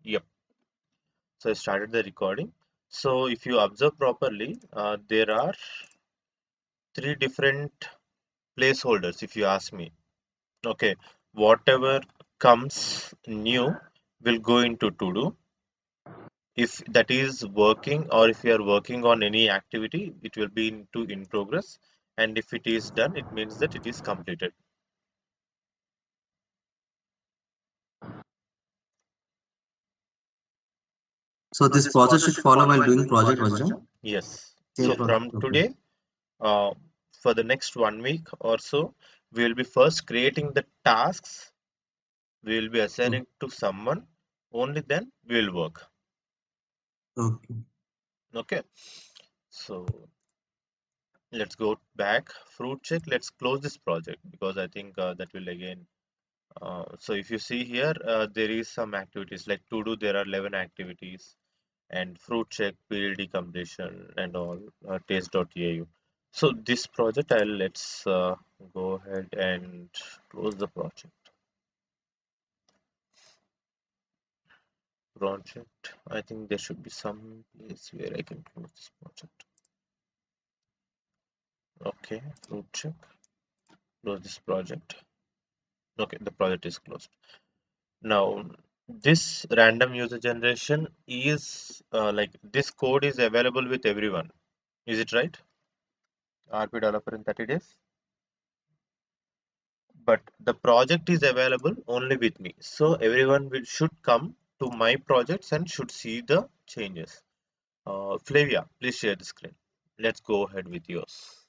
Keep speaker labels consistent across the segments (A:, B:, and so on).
A: Yep. So I started the recording. So if you observe properly, there are three different placeholders if you ask me. Okay, whatever comes new will go into to do. If that is working or if you are working on any activity, it will be into in progress. And if it is done, it means that it is completed.
B: So this process should follow while doing project Vajram?
A: Yes.
B: Same
A: So
B: process.
A: from
B: Okay.
A: today, for the next 1 week or so, we will be first creating the tasks. We will be
B: Okay.
A: assigning to someone. Only then we will work.
B: Okay.
A: Okay. So let's go back. Fruit check. Let's close this project because I think that will again. So if you see here, there is some activities like to do. There are 11 activities and fruit check, PLD completion, and all taste.au. So this project, let's go ahead and close the project. Project. I think there should be some place where I can close this project. Okay, fruit check. Close this project. Okay, the project is closed. Now, this random user generation is like this code is available with everyone. Is it right? RP developer in 30 days. But the project is available only with me. So everyone should come to my projects and should see the changes. Flavia, please share the screen. Let's go ahead with yours.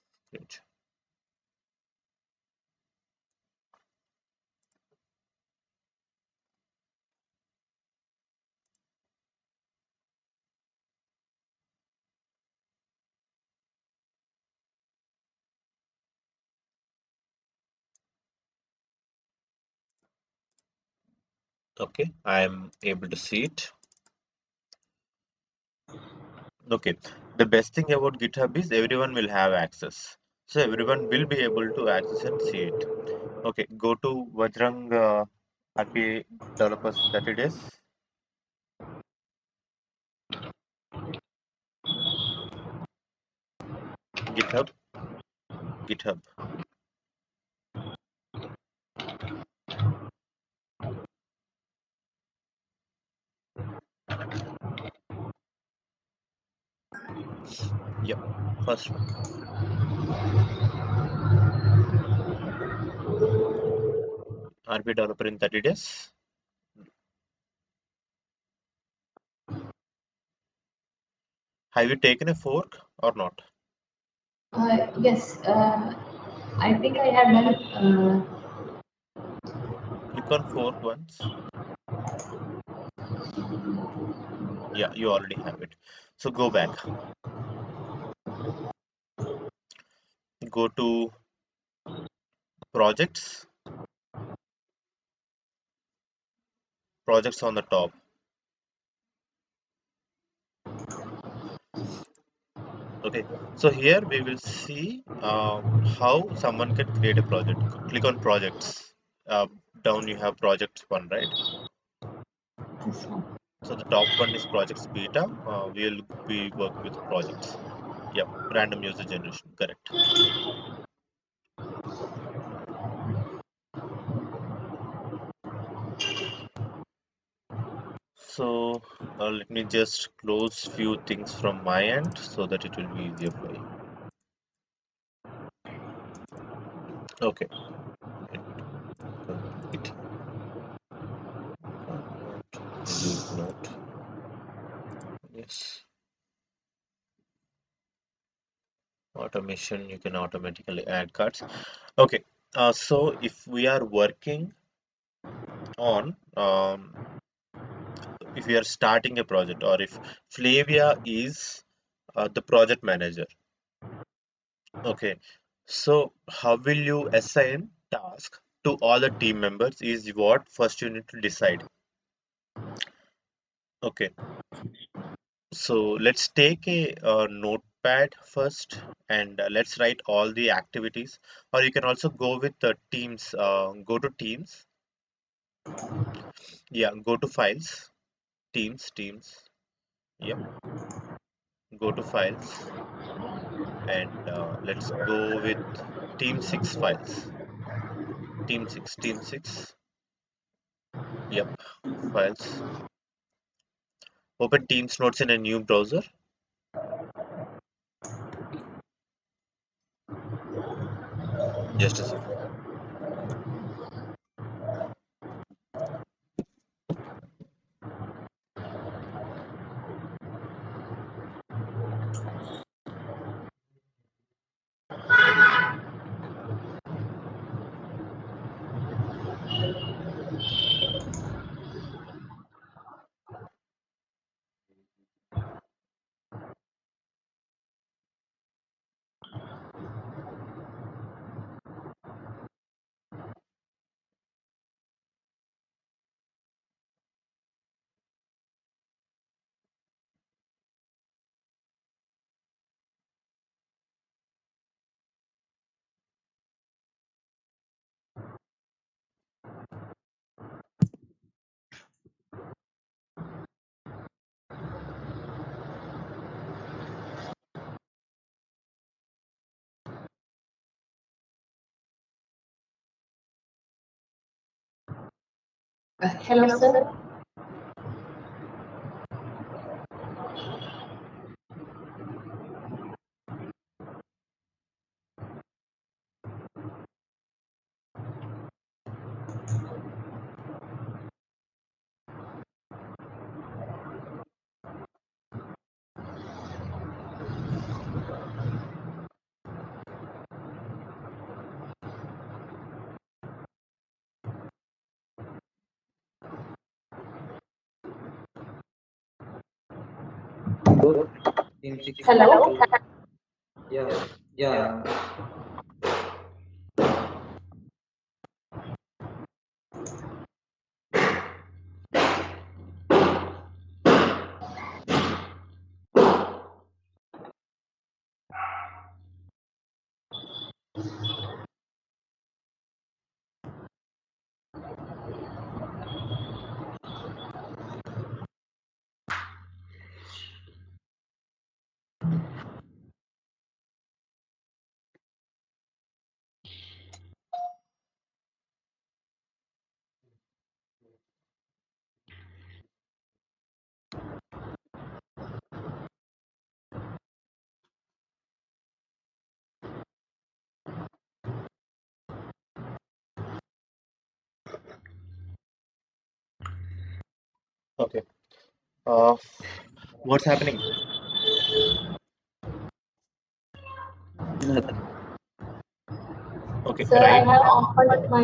A: Okay, I am able to see it. Okay, the best thing about GitHub is everyone will have access. So everyone will be able to access and see it. Okay, go to Vajrang RPA developers in 30 days. GitHub, GitHub. Yep, first one. RPA developer in 30 days. Have you taken a fork or not?
C: Yes, I think I have done.
A: Click on fork once. Yeah, you already have it. So go back. Go to projects. Projects on the top. Okay, so here we will see how someone can create a project. Click on projects. Down you have projects one, right?
C: This one.
A: So the top one is projects beta. We'll be working with projects. Yep, random user generation, correct. So let me just close few things from my end so that it will be easier for you. Okay, and complete. Convert, delete note. Yes, automation. You can automatically add cards. Okay, so if we are working on if we are starting a project or if Flavia is the project manager. Okay, so how will you assign task to all the team members is what first you need to decide. Okay, so let's take a, notepad first and let's write all the activities, or you can also go with the teams. Go to teams. Yeah, go to files, Teams. Yep. Go to files and let's go with Team 6 files. Team 6. Yep. Files. Open Teams notes in a new browser. Just a second.
C: Hello, sir.
D: Both team 6
C: Hello.
D: need to, yeah.
A: Okay. Uh, what's happening?
D: Nothing.
A: Okay,
C: Sir, I
A: right.
C: have opened my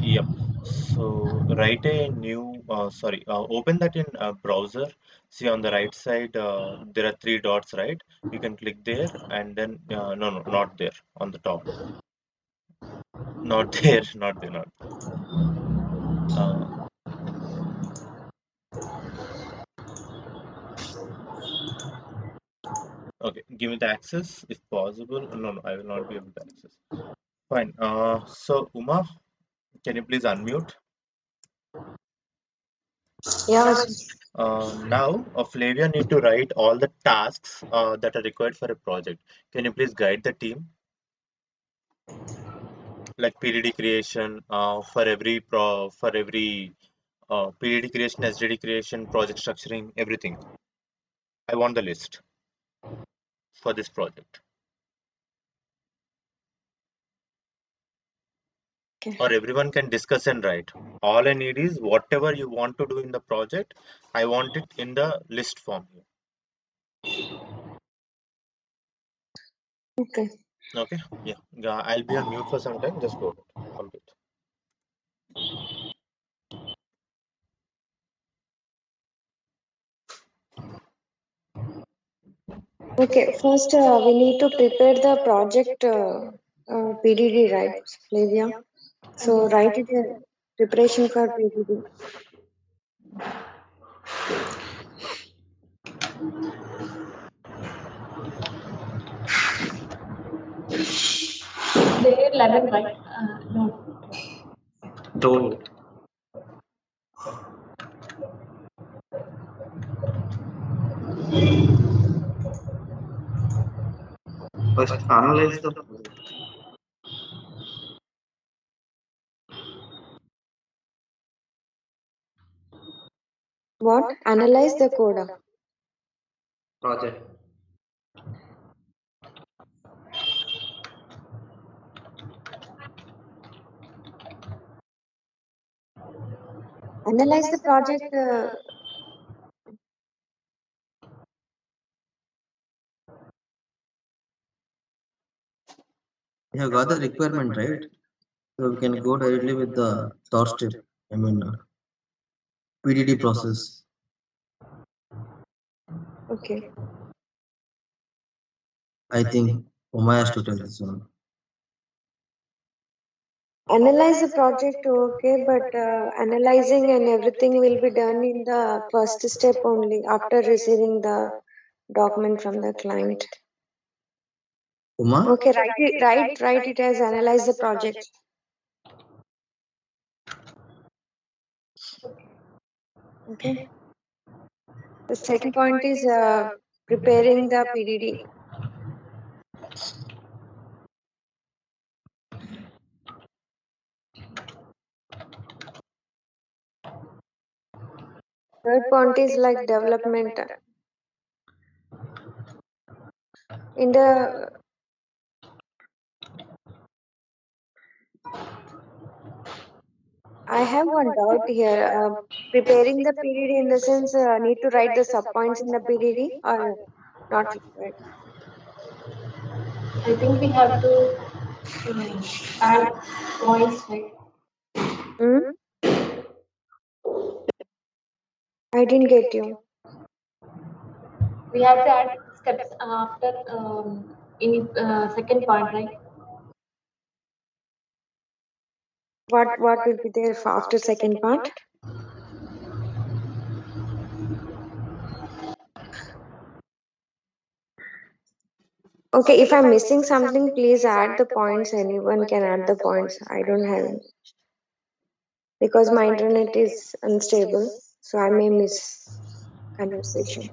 A: Yep. So write a new, open that in a browser. See on the right side, there are three dots, right? You can click there and then, no, not there, on the top. Not there, not there, not. Uh, okay, give me the access if possible. No, I will not be able to access. Fine. So Uma, can you please unmute?
E: Yeah,
A: Now, Flavia need to write all the tasks that are required for a project. Can you please guide the team? Like PDD creation for every PDD creation, SDD creation, project structuring, everything. I want the list for this project.
E: okay.
A: Or everyone can discuss and write. All I need is whatever you want to do in the project, I want it in the list form here.
E: Okay.
A: Okay? Yeah. I'll be on mute for some time. Just go ahead. Complete.
E: Okay. First, we need to prepare the project PDD, right, Flavia? So, write it preparation for PDD.
C: layer 11, right? No.
D: 12.
B: First, analyze the
E: What? Analyze the code.
B: project.
E: Analyze the project.
B: You have got the requirement, right? So we can go directly with the third step. I mean, PDD process.
E: Okay.
B: I think Uma has to tell this one.
E: Analyze the project, okay, but analyzing and everything will be done in the first step only after receiving the document from the client.
B: Uma?
E: Okay, write it as analyze the project. Okay. The second point is preparing the PDD. Third point is like development. In the I have one doubt here. Preparing the PDD in the sense need to write the subpoints in the PDD or not required.
C: I think we have to add points, right?
E: Hmm? I didn't get you.
C: We have to add steps after in second point, right?
E: What will be there for after second part? Okay, if I'm missing something, please add the points. Anyone can add the points. I don't have any. Because my internet is unstable, so I may miss conversation.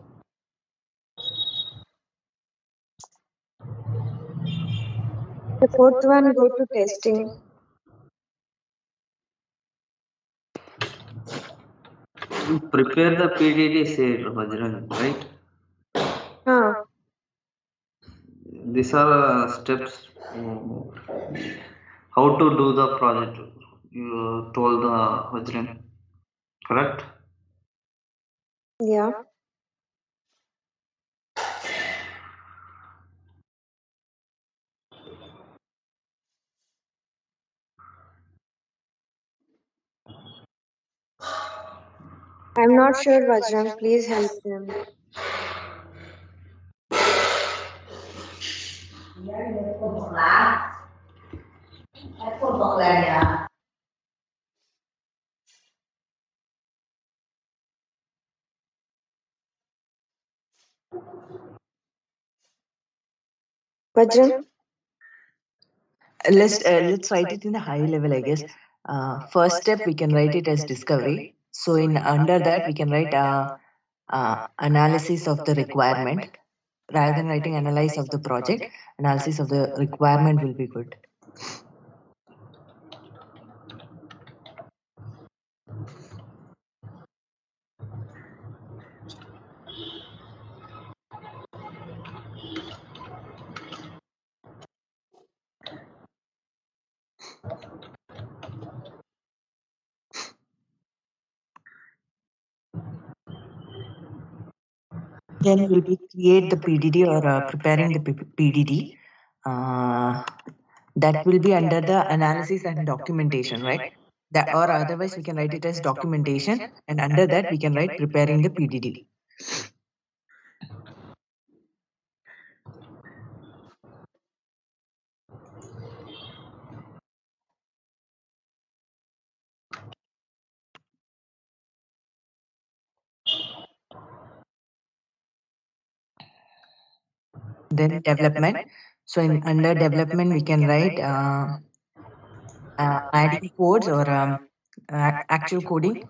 E: The fourth one, go to testing.
B: You prepare the PDD, say Vajran, right?
E: Huh.
B: These are steps. How to do the project? You told the Vajran, correct?
E: Yeah. I'm not sure, Vajram. Please help them. Vajram?
D: Let's write it in a high level, I guess. First step we can write it as discovery. So in under that we can write analysis of the requirement rather than writing analysis of the project. Analysis of the requirement will be good. Then will be create the PDD or preparing the PDD. That will be under the analysis and documentation, right? That or otherwise we can write it as documentation, and under that we can write preparing the PDD. Then development. So in under development we can write adding codes or actual coding.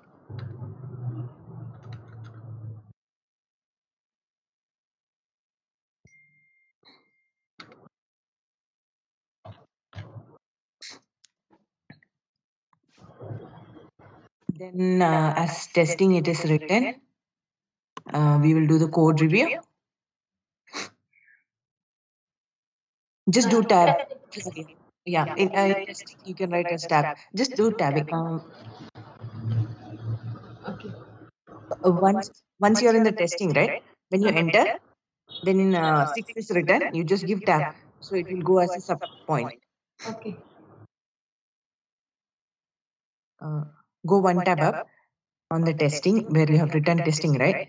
D: Then as testing it is written, we will do the code review. Just do tab. Yeah, in testing you can write as tab. Just do tabbing.
C: Okay.
D: Once you're in the testing, right? When you enter, then 6 is written, you just give tab. So it will go as a sub point.
C: Okay.
D: Go one tab up on the testing where you have written testing, right?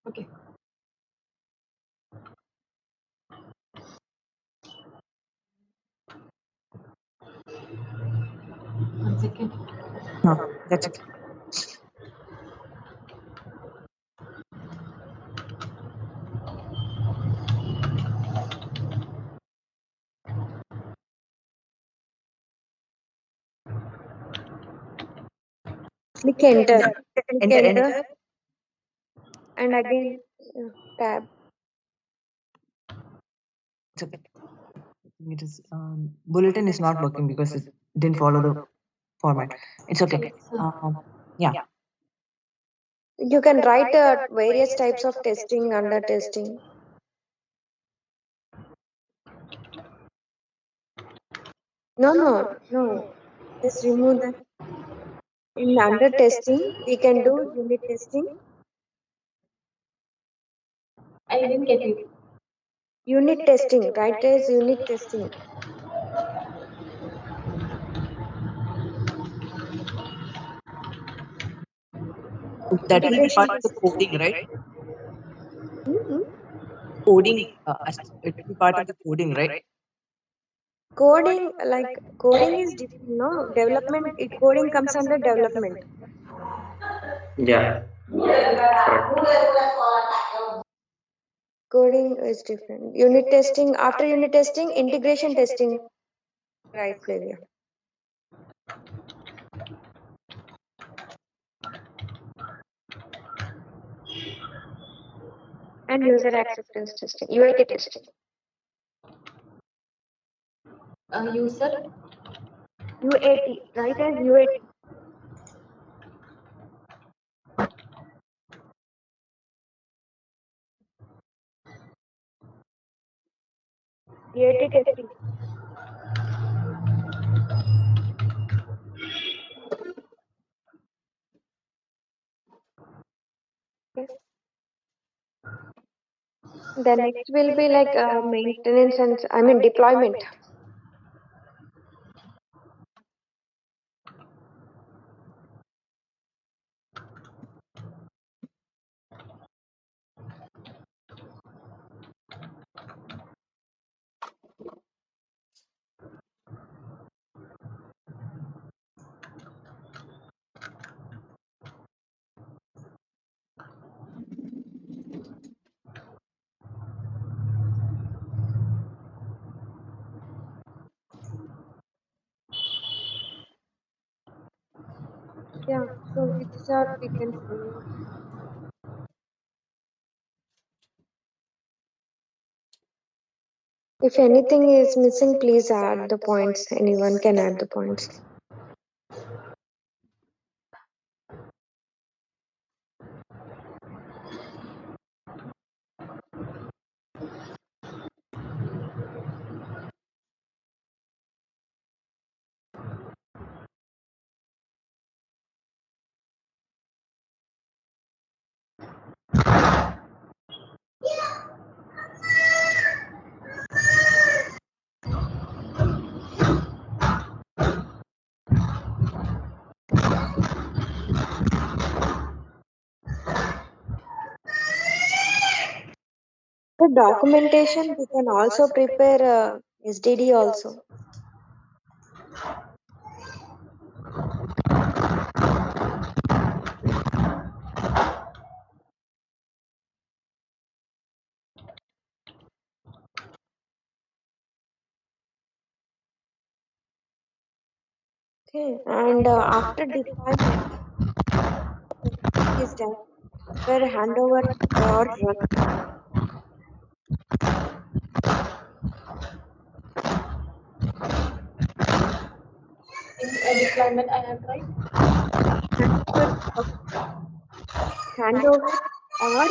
C: Okay. One second.
D: No, that's okay.
E: Click enter. Click
D: Enter,
E: enter
D: enter.
E: and again tab.
D: It's okay. It is bulletin is not working because it didn't follow the format. It's okay. Yeah.
E: You can write various types of testing under testing. No, no, no. Just remove that. In under testing, we can do unit testing.
C: I didn't get you.
E: Unit testing, right? As unit testing.
D: That will be
E: Integration
D: part of the
E: testing.
D: coding, right?
E: Hmm?
D: Coding, it will be part of the coding, right?
E: Coding, like coding is different, no? Development, coding comes under development.
B: Yeah, correct.
E: Coding is different. Unit testing, after unit testing, integration testing. Right, Flavia. And user acceptance testing, UAT testing.
C: User.
E: UAT, right as UAT. UAT testing. Okay. The next will be like maintenance and I mean deployment. Yeah, so which are we can follow. If anything is missing, please add the points. Anyone can add the points. For documentation, we can also prepare SDD also. Okay, and after deployment, testing is done. Where handover or run.
C: In deployment, I have tried.
E: prefer handover or run?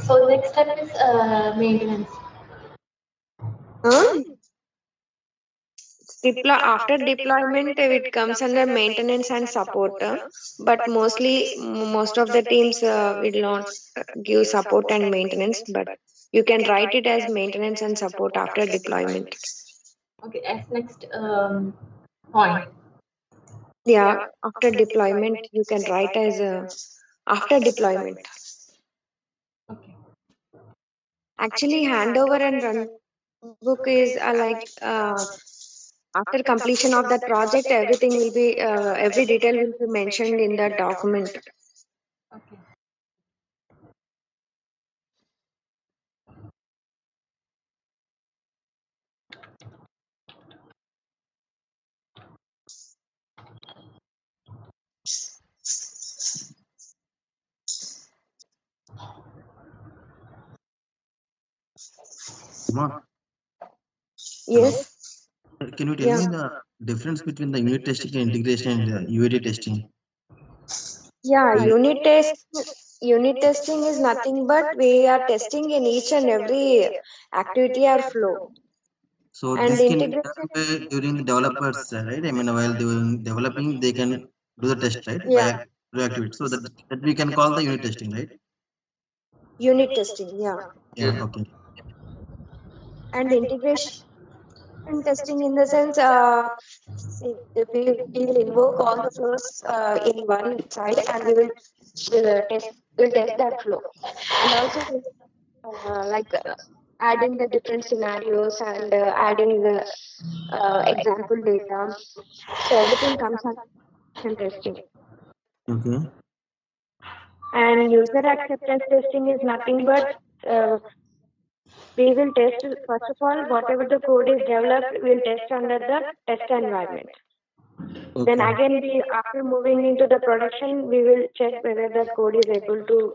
C: So next step is maintenance.
E: Huh? After deployment, it comes under maintenance and support. But most of the teams will not give support and maintenance, but you can write it as maintenance and support after deployment.
C: Okay, as next point.
E: Yeah, after deployment, you can write as after deployment.
C: Okay.
E: Actually, handover and run book is after completion of that project, everything will be every detail will be mentioned in that document.
C: Okay.
B: Ma, hello.
E: Yes.
B: Can you tell
E: Yeah.
B: me the difference between the unit testing and integration and UAT testing?
E: Yeah,
B: Like,
E: unit testing is nothing but we are testing in each and every activity or flow.
B: so
E: And
B: this can be
E: integration,
B: done by during the developers, right? I mean, while doing developing, they can do the test, right?
E: yeah,
B: By reactivate. So that we can call the unit testing, right?
E: unit testing, yeah.
B: Yeah. Okay.
E: And integration testing in the sense, we will invoke all the flows in one side and we'll test that flow. And also adding the different scenarios and adding the example data. So everything comes under testing.
B: Okay.
E: And user acceptance testing is nothing but uh, we will test, first of all, whatever the code is developed, we'll test under the test environment. Then
B: Okay.
E: again, after moving into the production, we will check whether the code is able to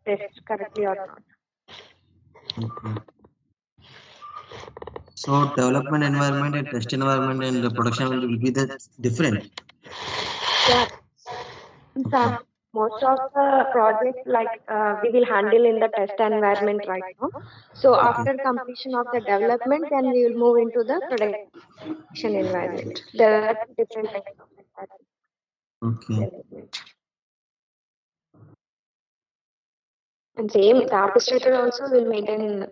E: test correctly or not.
B: Okay. So development environment and test environment and the production will be the different.
E: Yeah.
B: Okay.
E: Most of the projects we will handle in the test environment right now. So
B: Okay.
E: after completion of the development, then we will move into the production environment. There are different types of
B: Okay.
E: development. And same, the orchestrator also will maintain like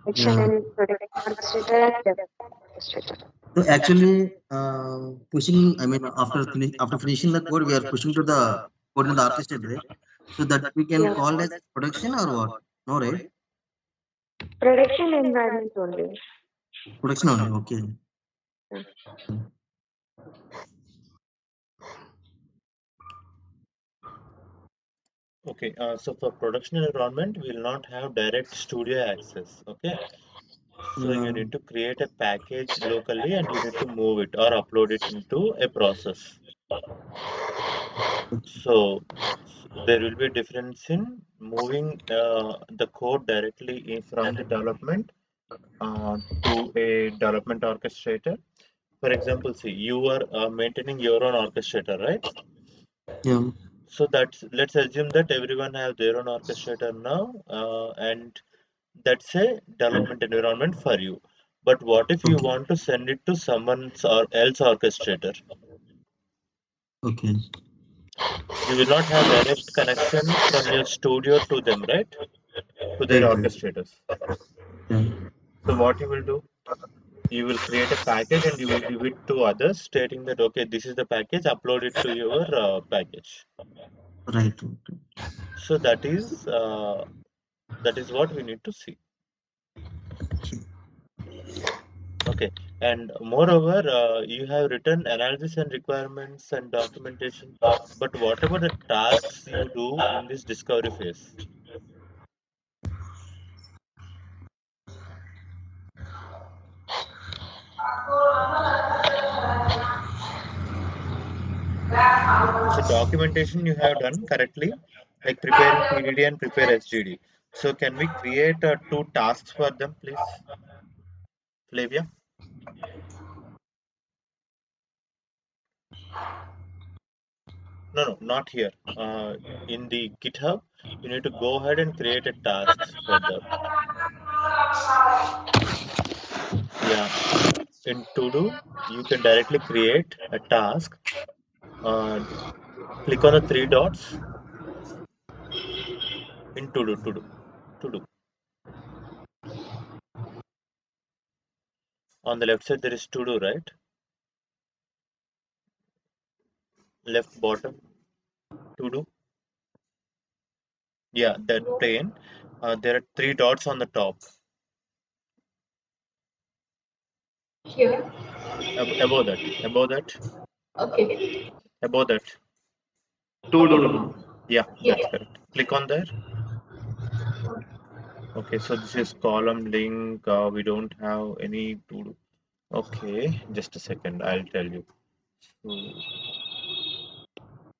E: production
B: Yeah.
E: and production orchestrator and development orchestrator.
B: So actually, pushing. I mean, after finishing the code, we are pushing to the code in the orchestrator, right? So that we can
E: Yeah,
B: call as production or what? No, right?
E: production environment only.
B: Production only. Okay.
E: Yeah.
A: Okay, so for production environment, we will not have direct studio access. Okay, so you
B: Yeah.
A: need to create a package locally and you need to move it or upload it into a process. So there will be a difference in moving the code directly from the development to a development orchestrator. For example, see, you are maintaining your own orchestrator, right?
B: Yeah.
A: So that's, let's assume that everyone have their own orchestrator now, and that's a development environment for you. But what if you
B: Okay.
A: want to send it to someone's or else orchestrator?
B: Okay.
A: You will not have direct connection from your studio to them, right? To their
B: Right. Right.
A: orchestrators.
B: Yeah.
A: So what you will do? You will create a package and you will give it to others, stating that okay, this is the package. Upload it to your package.
B: Right. Right.
A: So that is what we need to see. Okay, and moreover, you have written analysis and requirements and documentation, but what about the tasks you do in this discovery phase? So documentation you have done correctly, like preparing PDD and prepare SGD. So can we create two tasks for them, please, Flavia? No, no, not here. In the GitHub, you need to go ahead and create a task for that. Yeah, in To Do, you can directly create a task. Uh, Click on the three dots in To Do. On the left side, there is To Do, right? Left bottom, To Do. Yeah, that
C: No.
A: pane. There are three dots on the top.
C: Here.
A: Above that,
C: Okay.
A: above that.
B: To do now.
A: Yeah,
C: Here.
A: that's correct. Click on there. Okay, so this is column link. We don't have any to do. Okay, just a second. I'll tell you. So,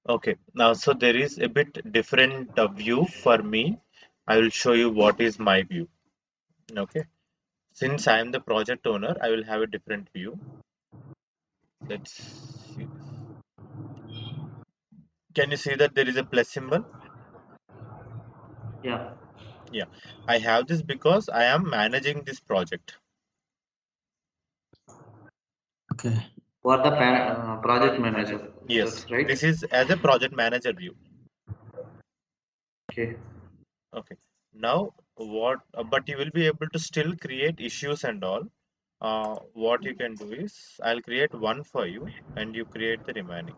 A: okay, now so there is a bit different view for me. I will show you what is my view. Okay, since I am the project owner, I will have a different view. Let's see this. Can you see that there is a plus symbol?
B: Yeah.
A: Yeah, I have this because I am managing this project.
B: Okay. For the project manager.
A: Yes,
B: That's right.
A: this is as a project manager view.
B: Okay.
A: Okay. Now, but you will be able to still create issues and all. What you can do is, I'll create one for you and you create the remaining.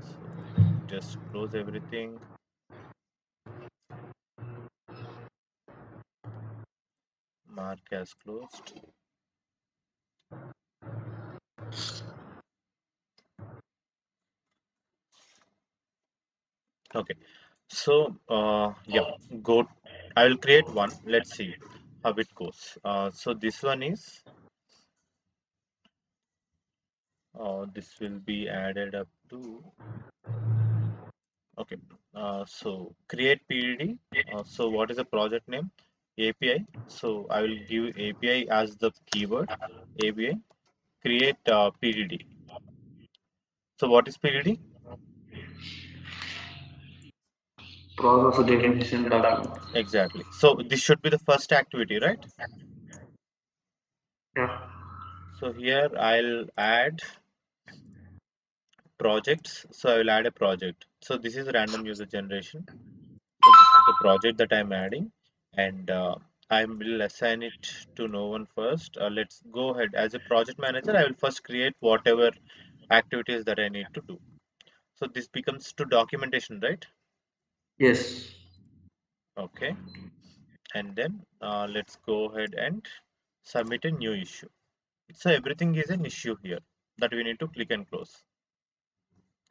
A: So just close everything. Mark as closed. Okay. So, yeah, go. I will create one. Let's see how it goes. So this one is, this will be added up to. Okay, so create PDD. So what is the project name? API. So I will give API as the keyword. API. Create PDD. So what is PDD?
B: Process definition document.
A: Exactly. So this should be the first activity, right?
B: Yeah.
A: So here I'll add projects. So I will add a project. So this is random user generation. So this is the project that I'm adding, and I will assign it to no one first. Let's go ahead. As a project manager, I will first create whatever activities that I need to do. So this becomes to documentation, right?
B: Yes.
A: Okay, and then let's go ahead and submit a new issue. So everything is an issue here that we need to click and close.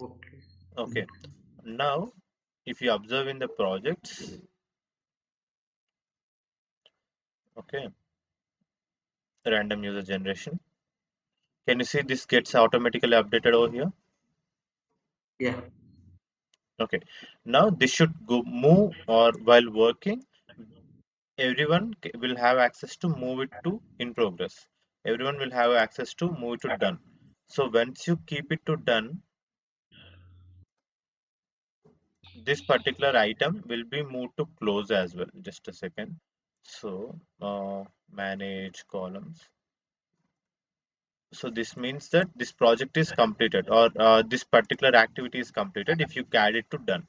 B: Okay.
A: Okay, now if you observe in the projects, okay, random user generation. Can you see this gets automatically updated over here?
B: Yeah.
A: Okay. Now this should go move or while working, everyone will have access to move it to in progress. Everyone will have access to move it to done. So once you keep it to done, this particular item will be moved to close as well. Just a second. So manage columns. So this means that this project is completed or this particular activity is completed if you add it to done.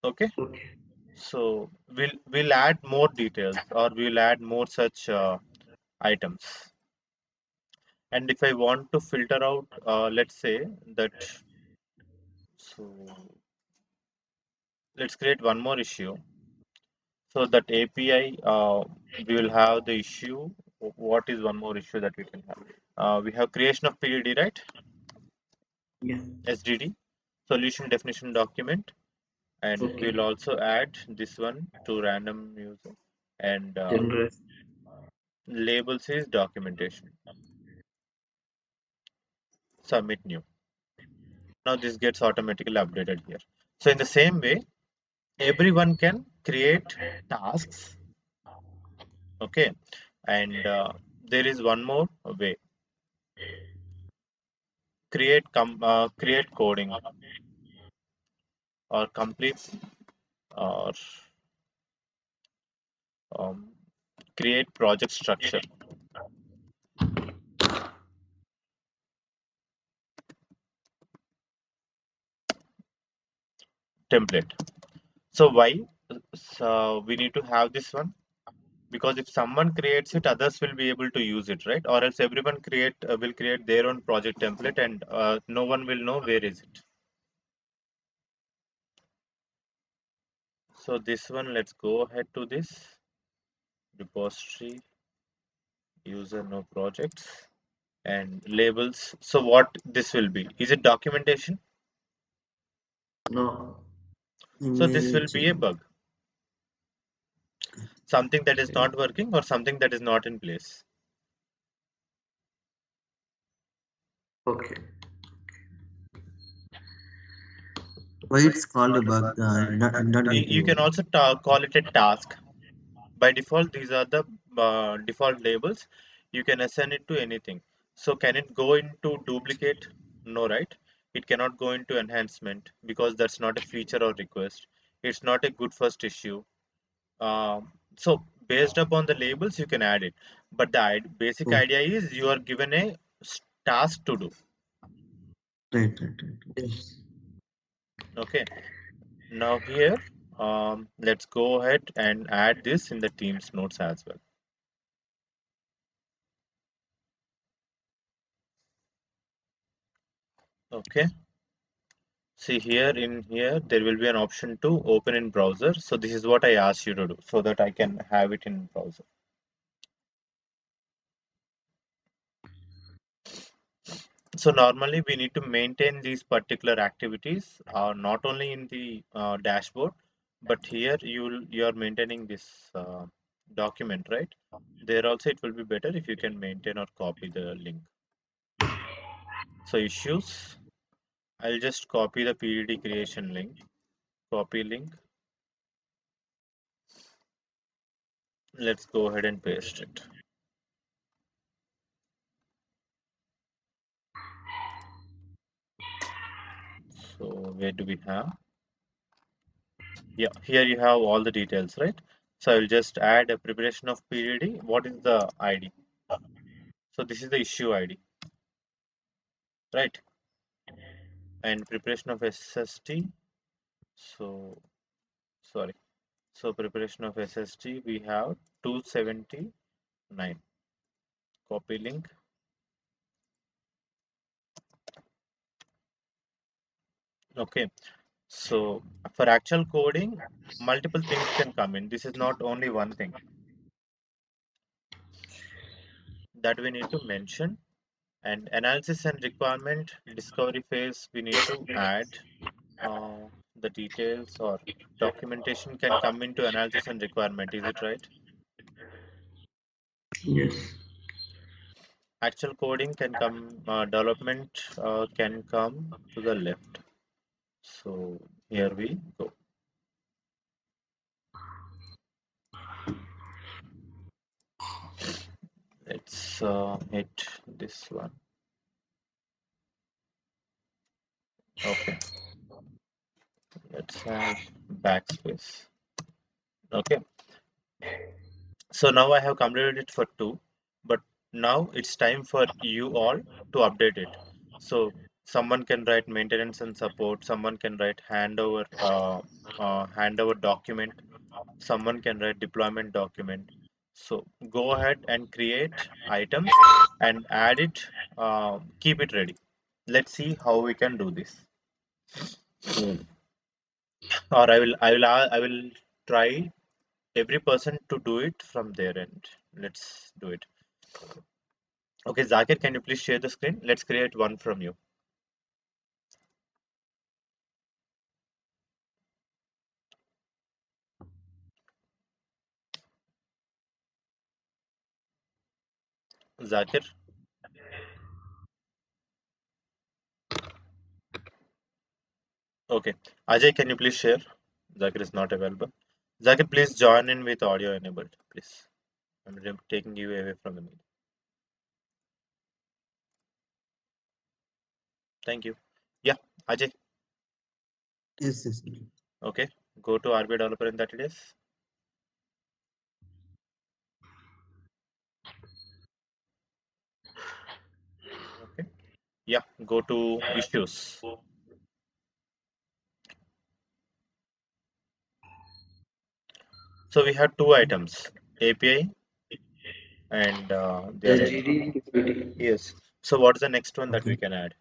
A: Okay.
B: Okay.
A: So we'll add more details or we'll add more such items. And if I want to filter out, let's say that, so let's create one more issue. So that API, we will have the issue what is one more issue that we can have? We have creation of PDD, right?
B: Yeah.
A: SDD, solution definition document, and
B: Okay.
A: we'll also add this one to random user, and
B: Generate.
A: labels is documentation. Submit new. Now this gets automatically updated here. So in the same way, everyone can create tasks. Okay, and there is one more way. Create coding or complete or um, create project structure template. So why? So we need to have this one because if someone creates it, others will be able to use it, right? Or else everyone will create their own project template, and no one will know where is it. So this one, let's go ahead to this repository user no projects and labels. So what this will be? Is it documentation?
B: No.
A: So this will be a
B: Imaging.
A: bug, something that is
B: Okay.
A: not working or something that is not in place.
B: Okay. Why it's called a bug? I did not get
A: You can
B: you.
A: also call it a task. By default, these are the default labels. You can assign it to anything. So can it go into duplicate? No, right? It cannot go into enhancement because that's not a feature or request. It's not a good first issue. So based upon the labels, you can add it. But the basic
B: Oh,
A: idea is you are given a task to do.
B: right, right, right. Yes.
A: Okay. Now here, let's go ahead and add this in the Teams notes as well. Okay. See here in here, there will be an option to open in browser. So this is what I asked you to do so that I can have it in browser. So normally we need to maintain these particular activities not only in the dashboard, but here you are maintaining this document, right? There also it will be better if you can maintain or copy the link. So issues, I'll just copy the PDD creation link, copy link. Let's go ahead and paste it. So where do we have? Yeah, here you have all the details, right? So I will just add a preparation of PDD. What is the ID? So this is the issue ID, right? And preparation of SST. So sorry. So preparation of SST we have 279. Copy link. Okay. So for actual coding, multiple things can come in. This is not only one thing that we need to mention. And analysis and requirement discovery phase, we need to add the details or documentation can come into analysis and requirement. Is it right?
B: Yes.
A: Actual coding can come, development can come to the left. So here we go. Let's hit this one. Okay, let's have backspace. Okay, so now I have completed it for two, but now it's time for you all to update it. So someone can write maintenance and support, someone can write handover document, someone can write deployment document. So go ahead and create items and add it, keep it ready. Let's see how we can do this. Or I will try every person to do it from their end. Let's do it. Okay, Zakir, can you please share the screen? Let's create one from you. Zakir. Okay. Ajay, can you please share? Zakir is not available. Zakir, please join in with audio enabled, please. I'm taking you away from the meeting. Thank you. Yeah, Ajay.
B: Yes, yes.
A: Okay. Go to RB developer in 30 days. Okay. Yeah, go to issues. So we have two items, API and the
B: Yes,
A: other one. Yes. So what's the next one that we
B: okay.
A: can add?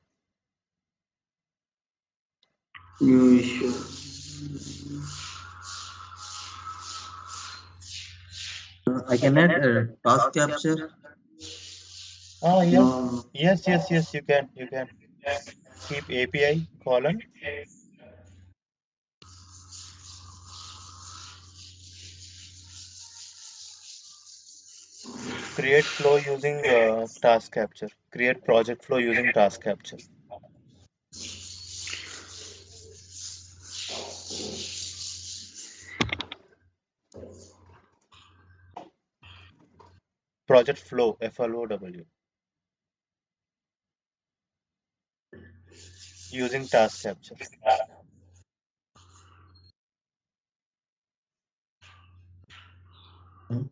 B: New issue. I can add task capture.
A: Oh, yeah.
B: No,
A: Yes, yes, yes, you can. You can keep API colon, create flow using task capture, create project flow using task capture, project flow, FLOW, using task capture.
B: hmm,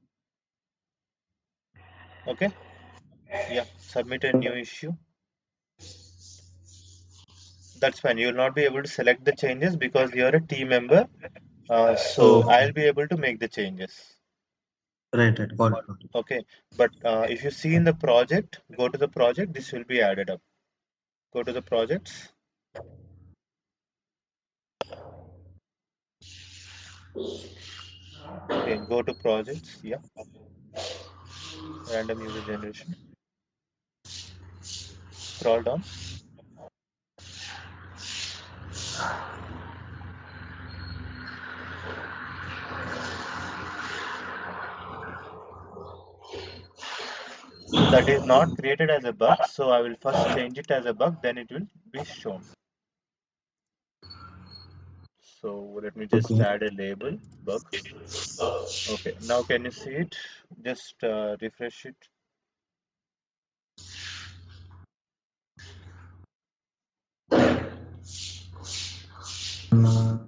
A: Okay. Yeah. Submit a new issue. That's fine. You will not be able to select the changes because you're a team member. So
B: okay.
A: I'll be able to make the changes.
B: Right, right. Got it. Got it.
A: Okay. But if you see in the project, go to the project, this will be added up. Go to the projects. Okay. Go to projects. Yeah. Random user generation. Scroll down. So that is not created as a bug. So I will first change it as a bug, then it will be shown. So let me just
B: Okay.
A: add a label bug. Okay, now can you see it? Just refresh it.
B: Uh,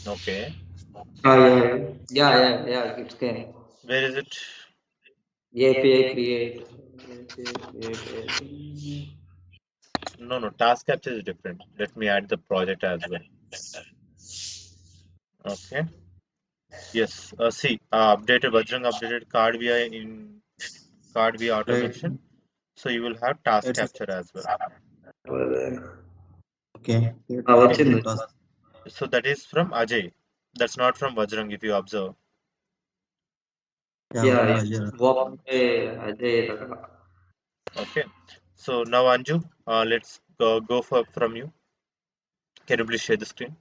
A: Okay,
F: Yeah, it's okay.
A: where is it?
F: API create. API create.
A: No, no, task capture is different. Let me add the project as well. Okay, yes. See, updated Bajrang updated card via in card via
B: right.
A: automation. So you will have task
B: It's
A: capture as well.
B: okay. Create
A: Okay,
B: project
F: వచ్చింది.
B: with task.
A: so that is from Ajay. That's not from Bajrang if you observe.
B: Yeah,
F: Yeah,
B: only
F: it's
B: Azure.
F: open Ajay laga.
A: Okay, so now Anju, let's go for from you. Can you please share the screen?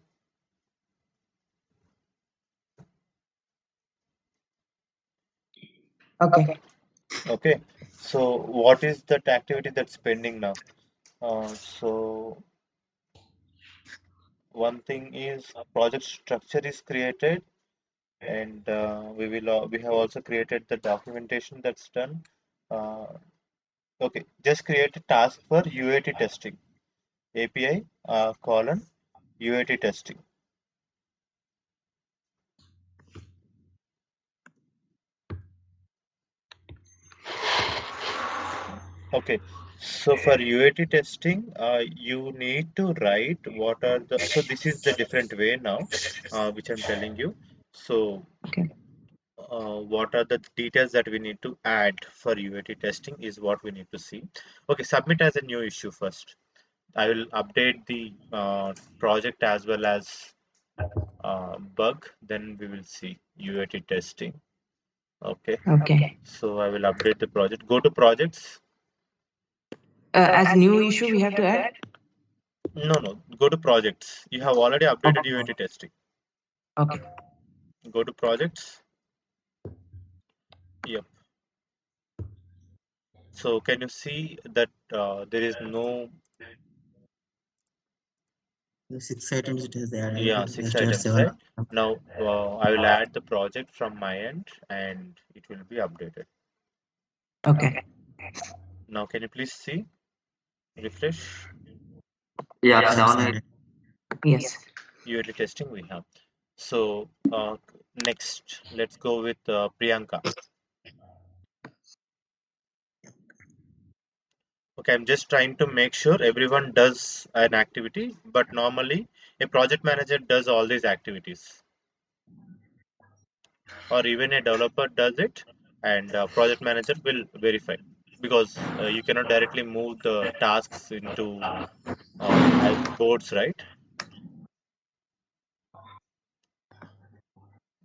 D: Okay.
A: Okay, so what is that activity that's pending now? So one thing is project structure is created, and we have also created the documentation that's done. Uh, okay, just create a task for UAT testing. API colon UAT testing. Okay, so for UAT testing, you need to write what are the, so this is the different way now, which I'm telling you. So,
D: Okay.
A: what are the details that we need to add for UAT testing is what we need to see. Okay, submit as a new issue first. I will update the project as well as bug, then we will see UAT testing. Okay,
D: Okay.
A: so I will update the project. Go to projects.
D: As new issue, we have to add.
A: No, go to projects. You have already updated
D: Okay.
A: UAT testing.
D: Okay.
A: Go to projects. Yep. So can you see that there is no,
B: The 6 items it has added.
A: yeah,
B: It has
A: six
B: to add
A: items,
B: seven.
A: right? Now I will add the project from my end and it will be updated.
D: Okay.
A: Now can you please see, refresh,
F: Yeah,
B: Items
F: 7, 8.
B: added.
D: Yes.
A: UAT testing we have. So next, let's go with Priyanka. Okay, I'm just trying to make sure everyone does an activity, but normally a project manager does all these activities, or even a developer does it, and project manager will verify because you cannot directly move the tasks into boards, right?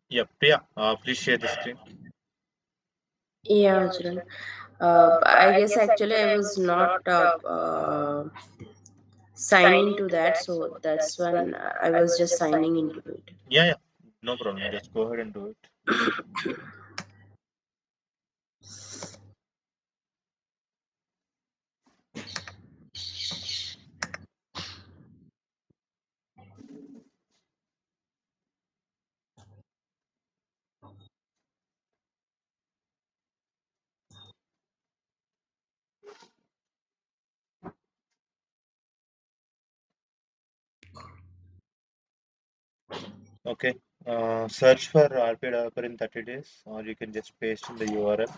A: Yeah, Priya, please share the screen.
G: Yeah, Ajran. I guess actually I was not signed into that, so that's when I was just signing into it.
A: Yeah, no problem. Just go ahead and do it. Okay. Search for RP developer in 30 days, or you can just paste in the URL.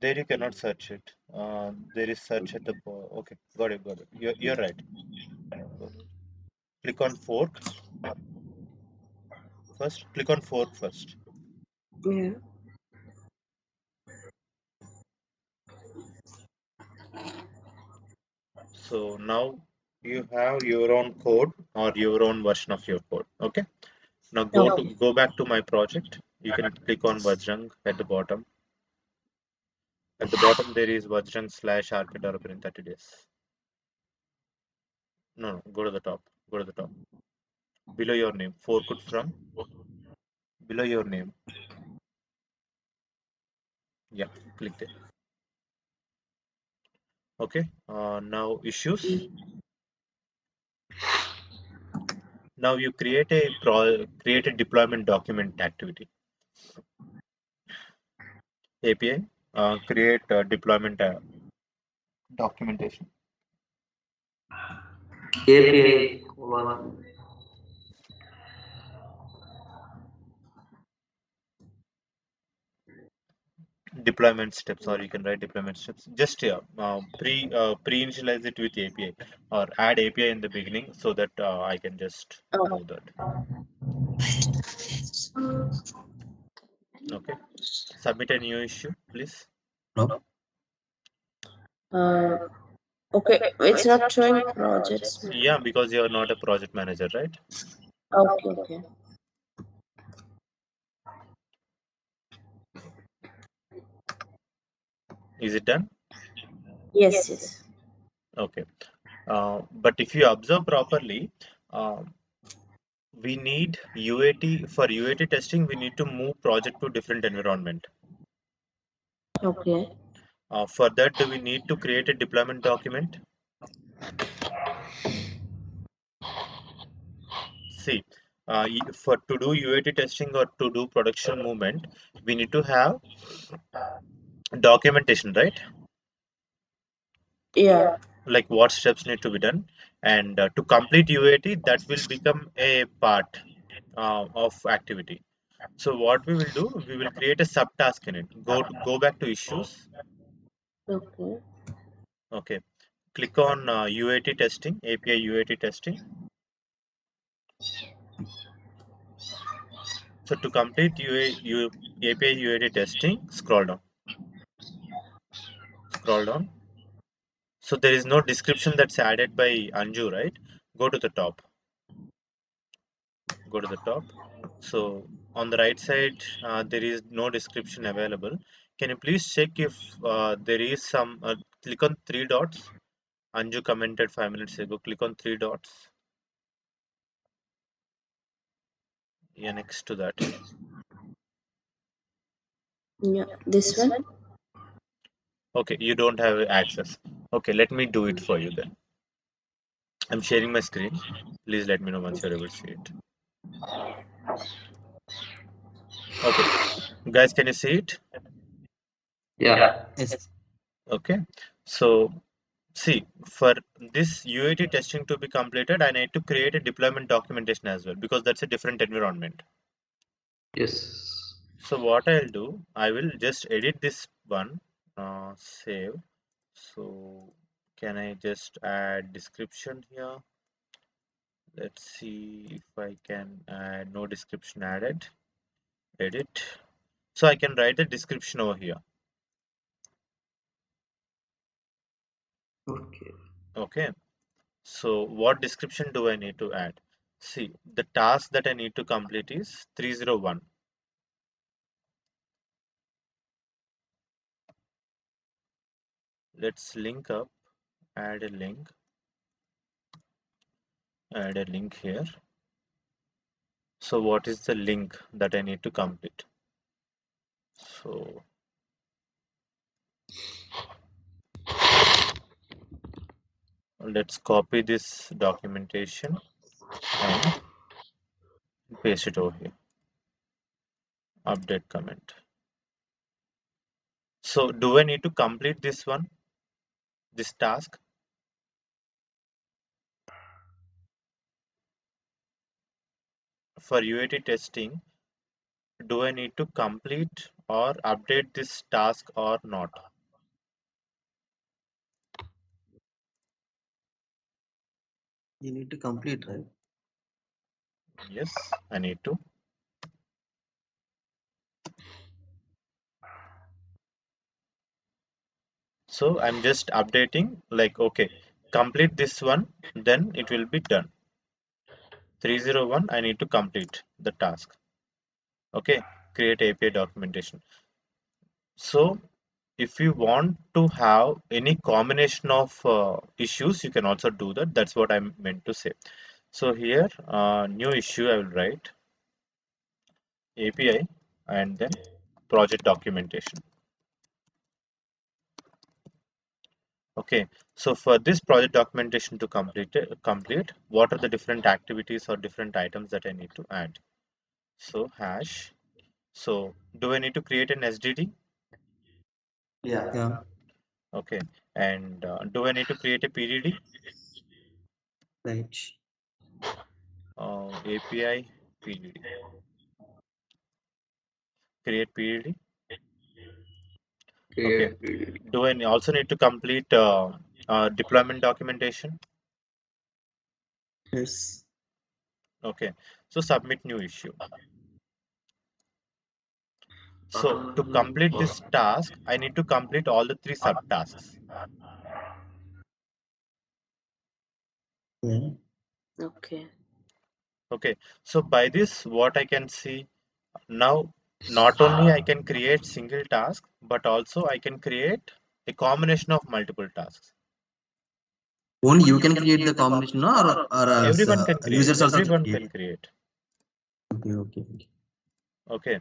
A: There you cannot search it. There is search at the okay. Got it. You're right. Go. Click on fork first. Click on fork first.
G: Yeah.
A: So now you have your own code or your own version of your code. Okay. Now
G: Okay.
A: go back to my project. You can click on Vajrang at the bottom. At the bottom there is Vajrang slash RP developer in 30 days. No, go to the top. Go to the top. Below your name. Forked from below your name. Yeah, click there. Okay. Now issues. Now you create a deployment document activity. API. Create deployment documentation.
F: API one.
A: Deployment steps, or you can write deployment steps. Just pre-initialize it with API or add API in the beginning so that I can just
G: Oh,
A: move that. Okay. Submit a new issue, please.
B: Hello?
G: uh, okay. It's not showing projects.
A: Yeah, because you are not a project manager, right?
G: Okay.
A: Is it done?
G: Yes.
A: Okay. But if you observe properly, uh, we need UAT for UAT testing. We need to move project to different environment.
G: Okay.
A: For that, do we need to create a deployment document? See, for to do UAT testing or to do production movement, we need to have documentation, right?
G: Yeah.
A: Like what steps need to be done, and to complete UAT, that will become a part of activity. So what we will do, we will create a subtask in it. Go back to issues.
G: Okay.
A: Okay, click on UAT testing, API UAT testing. So to complete API UAT testing, scroll down. So there is no description that's added by Anju, right? Go to the top. go to the top. So on the right side, there is no description available. Can you please check if there is some, click on three dots. Anju commented 5 minutes ago, click on three dots. Yeah, next to that.
G: Yeah, this one.
A: Okay, you don't have access. Okay, let me do it for you then. I'm sharing my screen. Please let me know once you're able to see it. Okay, guys, can you see it?
F: Yeah.
B: Yes.
A: Okay, so see, for this UAT testing to be completed, I need to create a deployment documentation as well because that's a different environment.
F: Yes.
A: So what I'll do, I will just edit this one, save. So can I just add description here? Let's see if I can add no description added. Edit. So I can write the description over here.
F: Okay.
A: Okay. So what description do I need to add? See, the task that I need to complete is 301. Let's link up, add add a link here. So what is the link that I need to complete? So let's copy this documentation and paste it over here. Update comment. So do I need to complete this one, this task? For UAT testing, do I need to complete or update this task or not?
B: You need to complete, right?
A: Yes, I need to. So I'm just updating like, okay, complete this one, then it will be done. 301, I need to complete the task. Okay, create API documentation. So if you want to have any combination of issues, you can also do that. That's what I meant to say. So here, new issue, I will write API and then project documentation. Okay, so for this project documentation to complete, what are the different activities or different items that I need to add? So hash. So do I need to create an SDD?
F: Yeah.
B: Yeah.
A: Okay, and do I need to create a PDD?
B: Right.
A: API PDD. Create PDD. Okay.
F: Create.
A: Do I also need to complete deployment documentation?
B: Yes.
A: Okay. So submit new issue. So to
F: Um,
A: complete this task, I need to complete all the three subtasks.
B: Yeah.
G: Okay.
A: Okay. So by this, what I can see now, not only I can create single task, but also I can create a combination of multiple tasks.
B: Only you can create the combination, no? Or else
A: Everyone can create.
B: users also can
A: Everyone
B: create.
A: can create.
B: Okay, okay, okay.
A: Okay.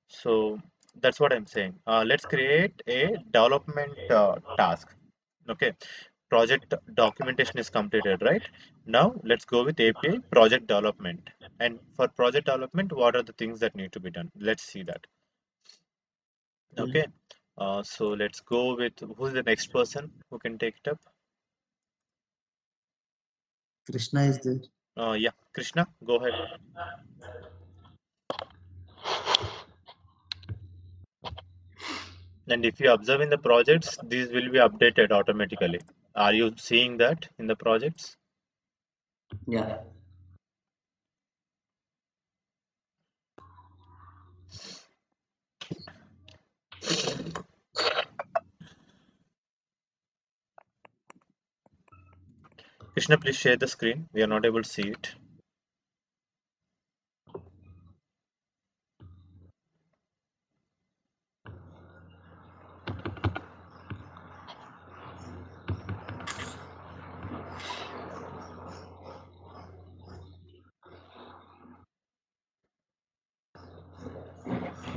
A: So that's what I'm saying. Let's create a development task. Okay. Project documentation is completed, right? Now let's go with API project development. And for project development, what are the things that need to be done? Let's see that.
B: Yeah.
A: Okay. So let's go with who's the next person who can take it up?
B: Krishna is there.
A: Yeah, Krishna, go ahead. And if you observe in the projects, these will be updated automatically. Are you seeing that in the projects?
F: yeah.
A: Krishna, please share the screen. We are not able to see it.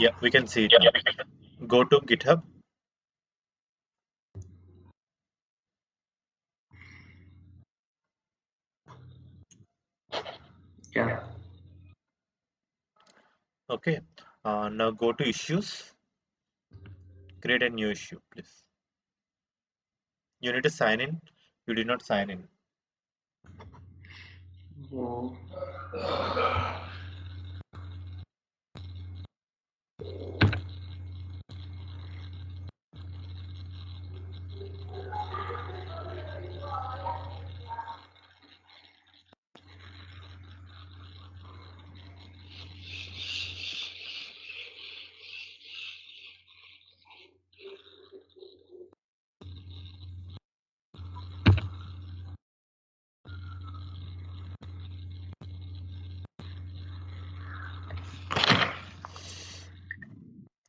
A: Yeah, we can see it now. Go to GitHub.
F: Yeah.
A: Okay. Now go to issues. Create a new issue, please. You need to sign in. You did not sign in.
F: Oh,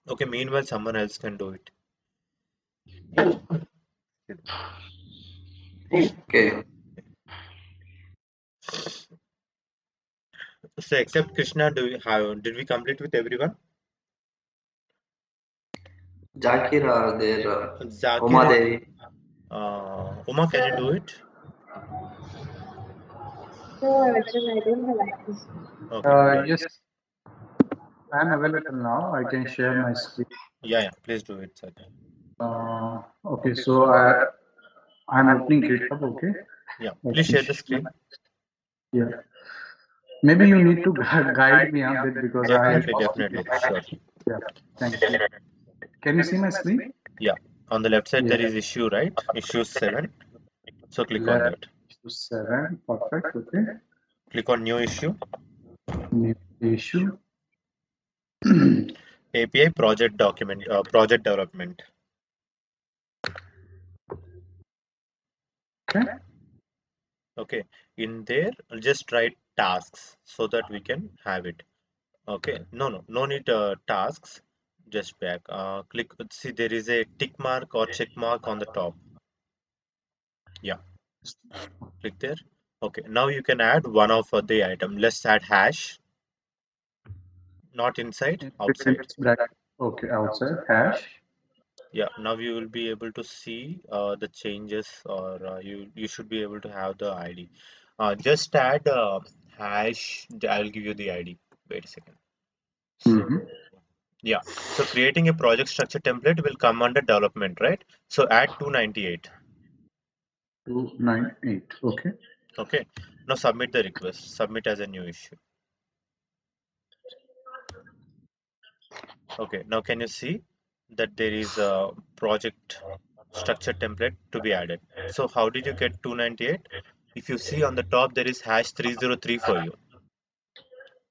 A: Okay, meanwhile, someone else can do it.
F: okay.
A: So, except Krishna, did we complete with everyone?
F: Zakir are there.
A: Zakir
F: Uma
A: is,
F: Devi.
A: Uma, can you do it?
E: No, Arjun, I don't have access.
A: Okay, yeah.
H: Yes, I'm available now. I can share my screen.
A: Yeah, please do it, Zakir.
H: Okay, so I'm opening GitHub. Okay,
A: Yeah,
H: let
A: please
H: me
A: share the
H: share
A: screen.
H: yeah. Maybe you need to guide me a bit because I
A: Definitely,
H: lost
A: definitely, sure.
H: yeah. Thank you. Can you see my screen?
A: Yeah, on the left side
H: Yeah.
A: there is issue, right? Issue 7. So click on
H: Left
A: that.
H: to 7. Perfect. Okay.
A: Click on new issue.
H: New issue.
A: API project document, project development.
H: Okay.
A: Okay, in there, just write tasks so that we can have it. Okay, no need tasks. Just back. Click. See, there is a tick mark or check mark on the top. Yeah, click there. Okay, now you can add one of the item. Let's add hash, not inside,
H: In between
A: outside.
H: this bracket. Okay. Outside hash.
A: Yeah, now you will be able to see the changes, or you should be able to have the ID. Just add hash. I'll give you the ID. Wait a second. So
H: Mm-hmm.
A: yeah, so creating a project structure template will come under development, right? So add 298.
H: 298. Okay.
A: Okay. Now submit the request. Submit as a new issue. Okay. Now can you see that there is a project structure template to be added? So how did you get 298? If you see on the top, there is hash 303 for you.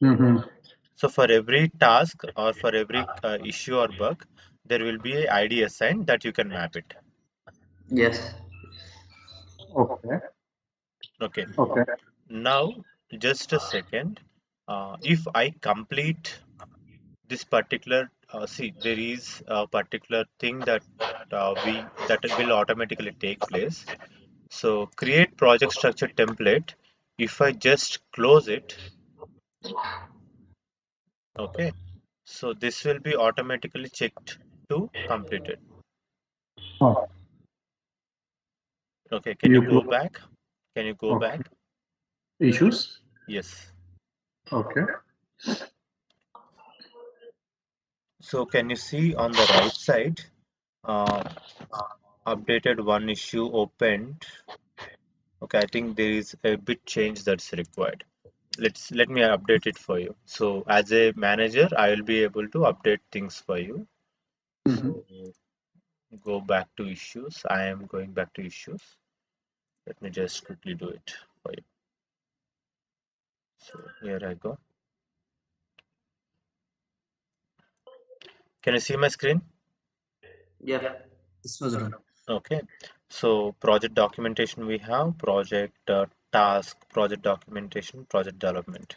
H: Mm-hmm.
A: So for every task or for every issue or bug, there will be a ID assigned that you can map it.
F: Yes.
H: Okay.
A: Okay.
H: Okay.
A: Now, just a second. If I complete this particular, see, there is a particular thing that that will automatically take place. So create project structure template. If I just close it, okay. So this will be automatically checked to completed.
H: Oh,
A: Okay, can you
H: you
A: go
H: close.
A: back? Can you go
H: Okay.
A: back?
H: Issues.
A: Yes.
H: Okay.
A: So can you see on the right side, uh, updated one issue opened. Okay, I think there is a bit change that's required. Let me update it for you. So as a manager, I will be able to update things for you.
H: Mm-hmm.
A: So go back to issues. I am going back to issues. Let me just quickly do it for you. So here I go. Can you see my screen?
F: Yeah.
B: This was wrong.
A: Okay. So project documentation we have, project task, project documentation, project development.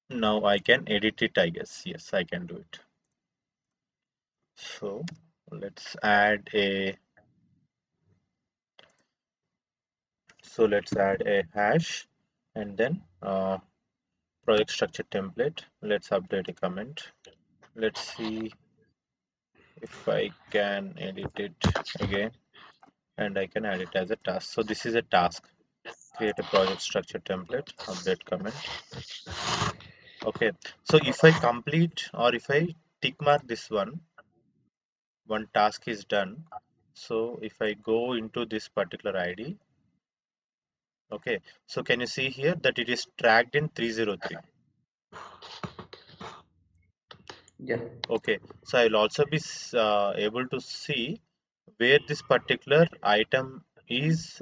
A: Now I can edit it, I guess. Yes, I can do it. So let's add a hash and then project structure template. Let's update a comment. Let's see if I can edit it again and I can add it as a task. So this is a task. Create a project structure template, update comment. Okay, so if I complete or if I tick mark this one task is done. So if I go into this particular ID, okay, so can you see here that it is tracked in 303?
F: Yeah.
A: Okay, so I'll also be able to see where this particular item is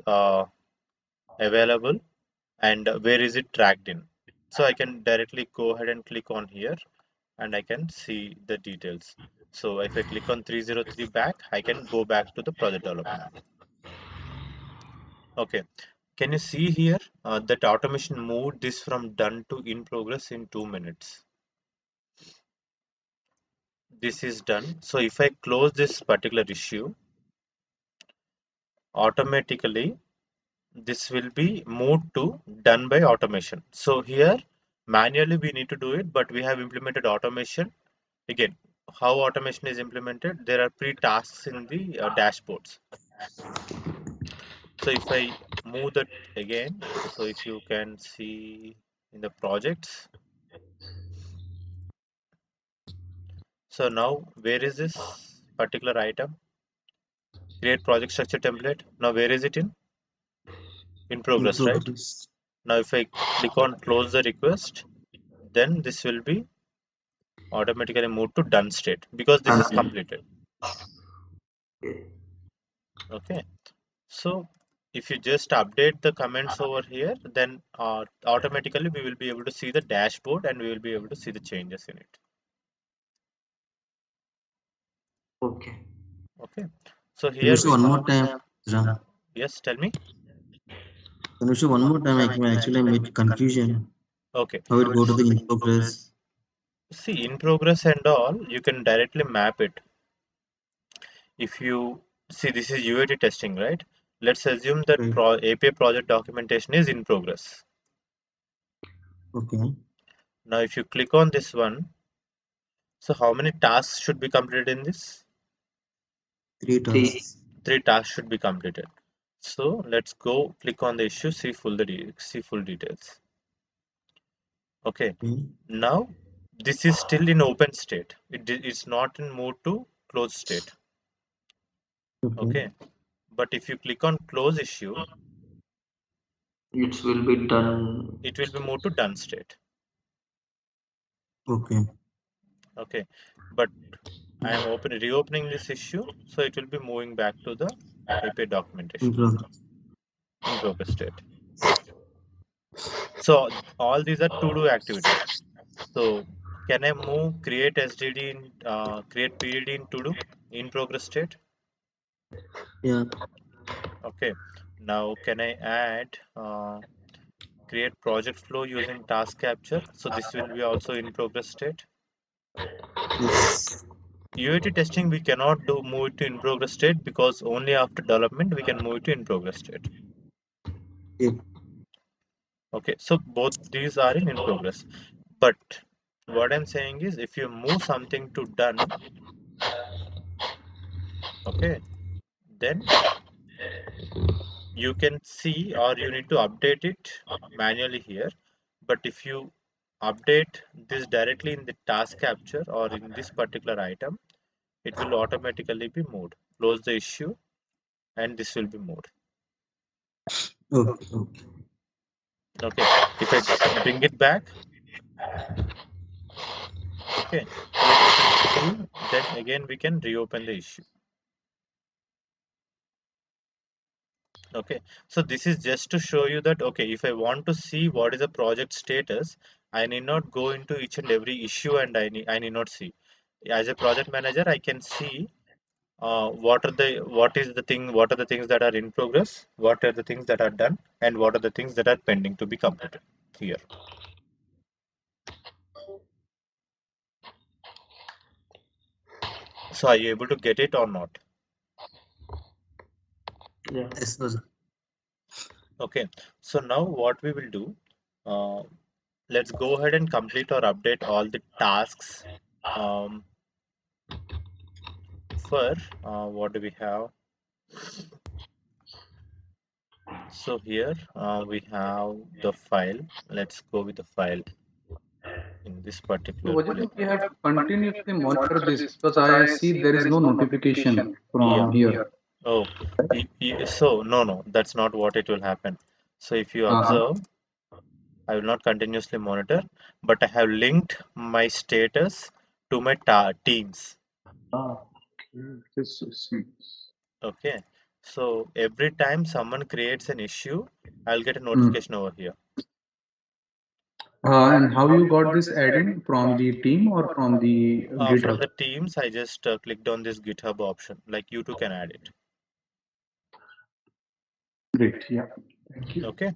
A: available and where is it tracked in. So I can directly go ahead and click on here and I can see the details. So if I click on 303 back, I can go back to the project development. Okay, can you see here that automation moved this from done to in progress in 2 minutes? This is done. So if I close this particular issue, automatically this will be moved to done by automation. So here manually we need to do it, but we have implemented automation. Again, how automation is implemented, there are pre-tasks in the dashboards. So if I move that again, so if you can see in the projects, so now where is this particular item? Create project structure template. Now where is it in
B: In
A: progress, right?
B: progress.
A: Now if I click on close the request, then this will be automatically moved to done state because this is
F: And
A: completed.
F: okay.
A: Okay, so if you just update the comments over here, then automatically we will be able to see the dashboard and we will be able to see the changes in it.
F: Okay.
A: Okay, so
B: Can you
A: here
B: show
A: we
B: one more time, Ram?
A: yes, tell me.
B: Can you show one more time? I can actually make confusion.
A: Okay,
B: How it go to the in progress?
A: see in progress and all, you can directly map it. If you see this is UAT testing, right? Let's assume that
B: Right.
A: API project documentation is in progress.
B: Okay.
A: Now if you click on this one, so how many tasks should be completed in this?
B: Three
F: Three.
B: tasks.
A: 3 tasks should be completed. So let's go click on the issue, see full details. Okay,
B: Okay.
A: now this is still in open state. It's not in move to closed state.
B: Okay.
A: Okay, but if you click on close issue,
F: It will be done.
A: it will be moved to done state.
B: Okay.
A: Okay, but I am reopening this issue, so it will be moving back to the API
B: In
A: documentation
B: progress.
A: in progress state. So all these are to-do activities. So can I move create SDD in create PDD in to-do in progress state?
B: Yeah.
A: Okay. Now can I add create project flow using task capture? So this will be also in progress state.
B: Yes.
A: UAT testing we cannot do move it to in progress state because only after development we can move it to in progress state.
B: Yeah.
A: Okay, so both these are in progress. But what I'm saying is if you move something to done, okay, then you can see or you need to update it manually here. But if you update this directly in the task capture or in this particular item, it will automatically be moved. Close the issue and this will be moved.
B: Okay. Okay.
A: Okay, if I bring it back, okay, here you can see, then again we can reopen the issue. Okay, so this is just to show you that, okay, if I want to see what is the project status, I need not go into each and every issue and I need not see. As a project manager, I can see what are the things that are in progress, what are the things that are done, and what are the things that are pending to be completed here. So are you able to get it or not?
F: Yeah.
B: Yes. Was
A: Okay, so now what we will do, uh, let's go ahead and complete or update all the tasks. Um, for what do we have? So here we have the file. Let's go with the file in this
H: So
A: particular
H: what do you
A: place.
H: think we have to continuously monitor this because I see there is no notification
A: Yeah.
H: from here.
A: Oh, so no, that's not what it will happen. So if you
H: Uh-huh.
A: observe, I will not continuously monitor, but I have linked my status to my teams.
H: Ah, okay. This is
A: Okay. So every time someone creates an issue, I'll get a
H: mm.
A: notification over here.
H: And how you got this add-in from the team or from the
A: From
H: GitHub?
A: the teams, I just clicked on this GitHub option. Like you too can add it.
H: Great. Yeah. Thank you.
A: Okay.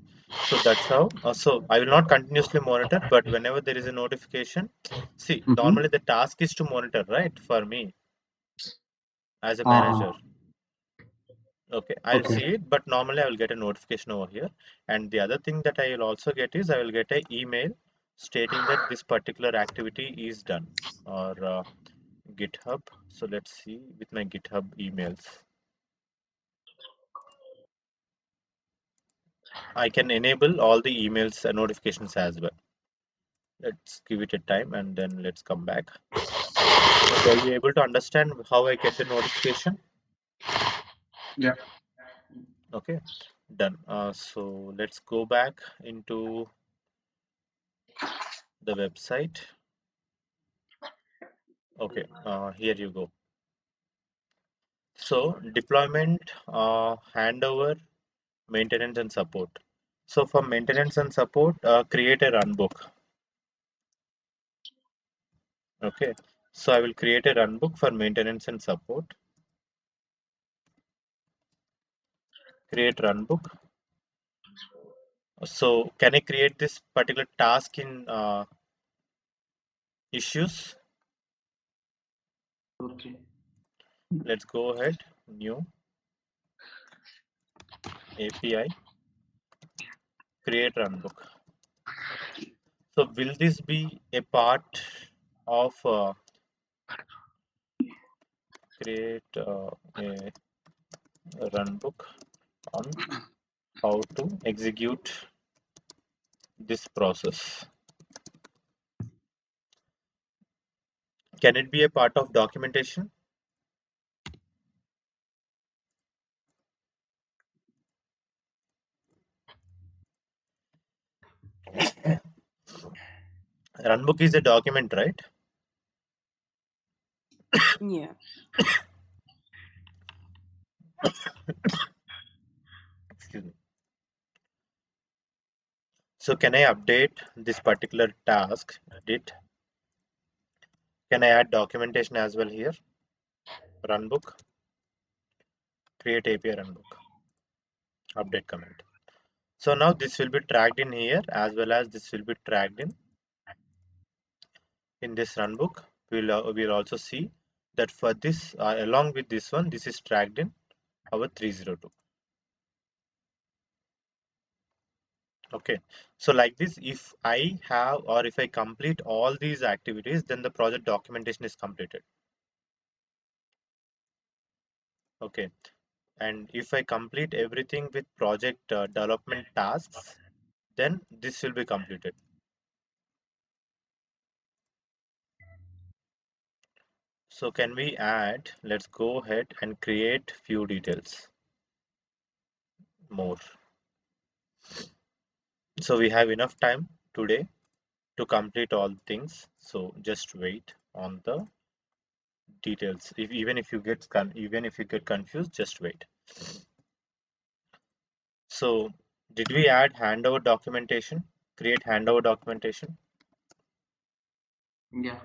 A: So that's how. So I will not continuously monitor, but whenever there is a notification, see,
H: Mm-hmm.
A: normally the task is to monitor, right? For me as a manager.
H: Uh-huh.
A: Okay, I'll
H: Okay.
A: see it, but normally I will get a notification over here. And the other thing that I will also get is I will get an email stating that this particular activity is done or GitHub. So let's see with my GitHub emails. I can enable all the emails and notifications as well. Let's give it a time and then let's come back. Okay, are you able to understand how I get the notification?
H: Yeah.
A: Okay, done. So let's go back into the website. Okay, here you go. So deployment, handover, maintenance and support. So for maintenance and support, create a runbook. Okay, so I will create a runbook for maintenance and support. Create runbook. So can I create this particular task in issues?
F: Okay.
A: Let's go ahead. New API. Create runbook. So will this be a part of create a runbook on how to execute this process? Can it be a part of documentation? Runbook is a document, right?
G: Yeah.
A: Excuse me. So can I update this particular task? Edit. Can I add documentation as well here? Runbook. Create API runbook. Update command. So now this will be tracked in here as well as this will be tracked in this runbook. We'll also see that for this along with this one, this is tracked in our 302. Okay, so like this, if I have or if I complete all these activities, then the project documentation is completed. Okay, and if I complete everything with project development tasks, then this will be completed. So can we add, let's go ahead and create few details more. So we have enough time today to complete all things. So just wait on the details. Even if you get confused, just wait. So did we add handover documentation? Create handover documentation.
F: Yeah.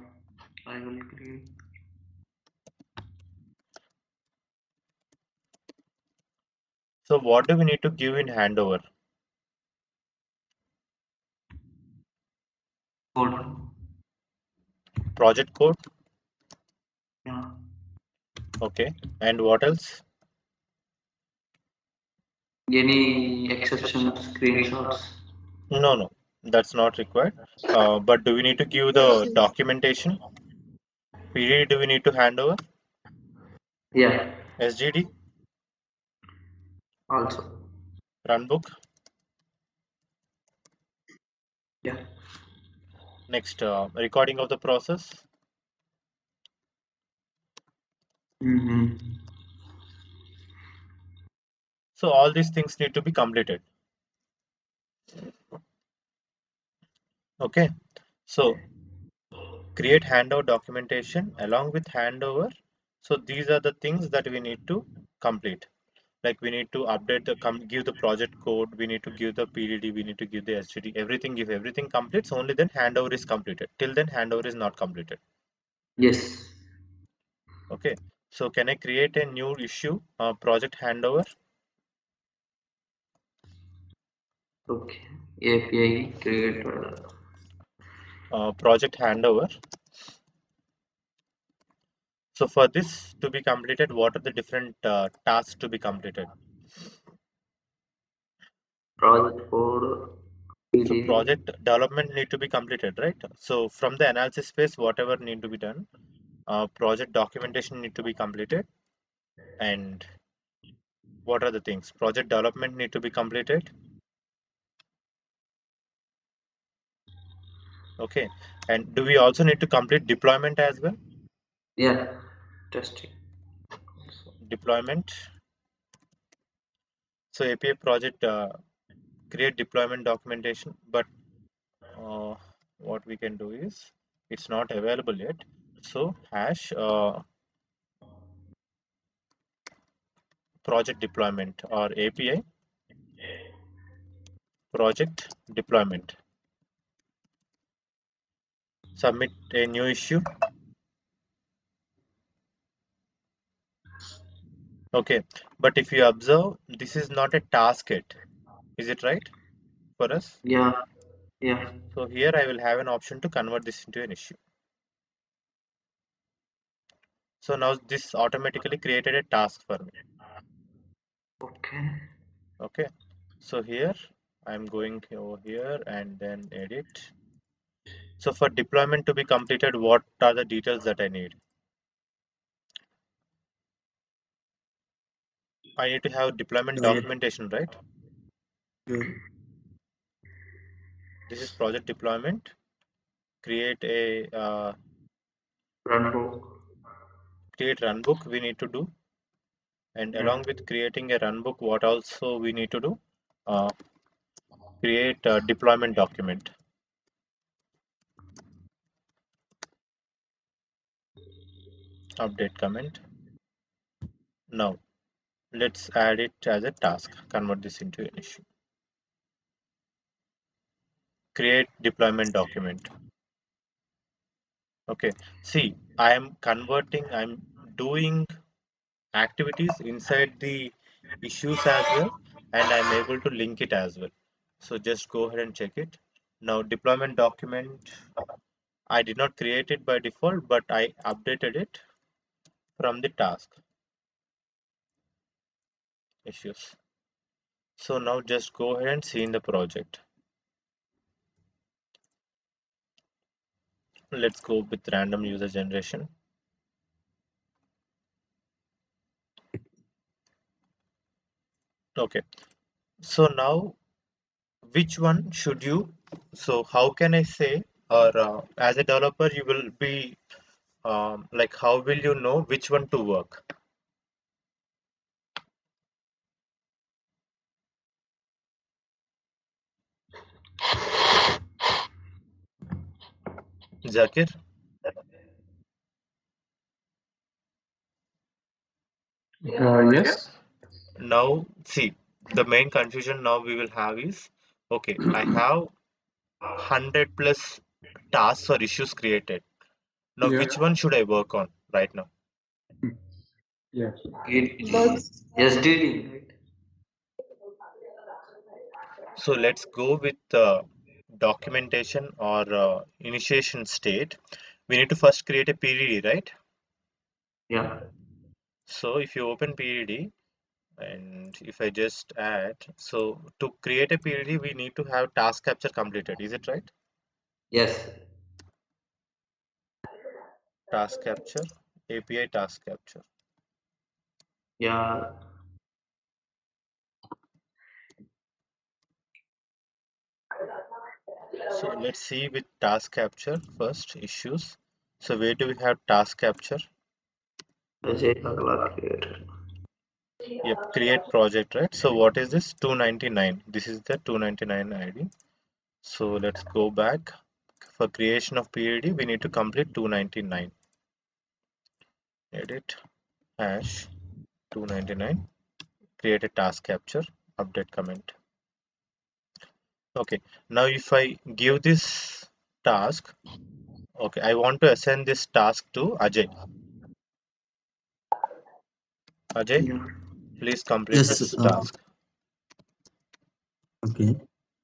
F: I will create
A: So what do we need to give in handover?
F: code.
A: Project code.
F: Yeah.
A: Okay. And what else?
F: Any exception screenshots?
A: No, no. That's not required. But do we need to give the documentation? PDD do we need to hand over?
F: Yeah.
A: SGD,
F: Also.
A: runbook.
F: Yeah.
A: Next, recording of the process.
F: Mm-hmm.
A: So all these things need to be completed. Okay. So create handover documentation along with handover. So these are the things that we need to complete. Like we need to update the give the project code, we need to give the PDD, we need to give the SGD, everything. If everything completes, only then handover is completed. Till then handover is not completed.
F: Yes.
A: Okay. So can I create a new issue, project handover,
F: Okay. API created.
A: project handover. So for this to be completed, what are the different tasks to be completed?
F: Project code.
A: So
F: PDD.
A: project development need to be completed, right? So from the analysis phase, whatever need to be done, project documentation need to be completed. And what are the things? Project development need to be completed. Okay. And do we also need to complete deployment as well?
F: Yeah. Testing.
A: Deployment. So API project create deployment documentation, but uh, what we can do is it's not available yet. So hash project deployment or API project deployment. Submit a new issue. Okay, but if you observe, this is not a task yet. Is it right for us?
F: Yeah. Yeah.
A: So here I will have an option to convert this into an issue. So now this automatically created a task for me.
F: Okay.
A: Okay, so here I'm going over here and then edit. So for deployment to be completed, what are the details that I need? I need to have deployment
B: Yeah,
A: documentation, right?
B: yeah.
A: This is project deployment. Create a
F: Runbook.
A: create runbook we need to do, and
F: Yeah.
A: along with creating a runbook, what also we need to do? Uh, create a deployment document. Update comment. Now let's add it as a task. Convert this into an issue. Create deployment document. Okay. See, I'm doing activities inside the issues as well, and I'm able to link it as well. So just go ahead and check it. Now deployment document, I did not create it by default, but I updated it from the task issues. So now just go ahead and see in the project. Let's go with random user generation. Okay. So now which one should you, so how can I say, or as a developer, you will be like, how will you know which one to work? Zakir?
H: Yes.
A: Now, see, the main confusion now we will have is, okay, I have 100 plus tasks or issues created. Now,
H: Yeah.
A: which one should I work on right now?
H: Yeah.
F: It
E: That's
F: SDD, right?
A: So let's go with documentation or initiation state. We need to first create a PDD, right?
F: Yeah.
A: So if you open PDD, And if I just add, so to create a PLD, we need to have task capture completed. Is it right?
F: Yes.
A: Task capture, API task capture.
F: Yeah.
A: So let's see with task capture first issues. So where do we have task capture?
F: Ajay Pagla creator.
A: Yep, create project, right? So what is this? 299. This is the 299 ID. So let's go back. For creation of PLD, we need to complete 299. Edit hash 299. Create a task capture. Update comment. Okay. Now if I give this task, okay, I want to assign this task to Ajay. Ajay,
F: Yeah.
A: please complete
B: Yes.
A: this task.
B: Okay.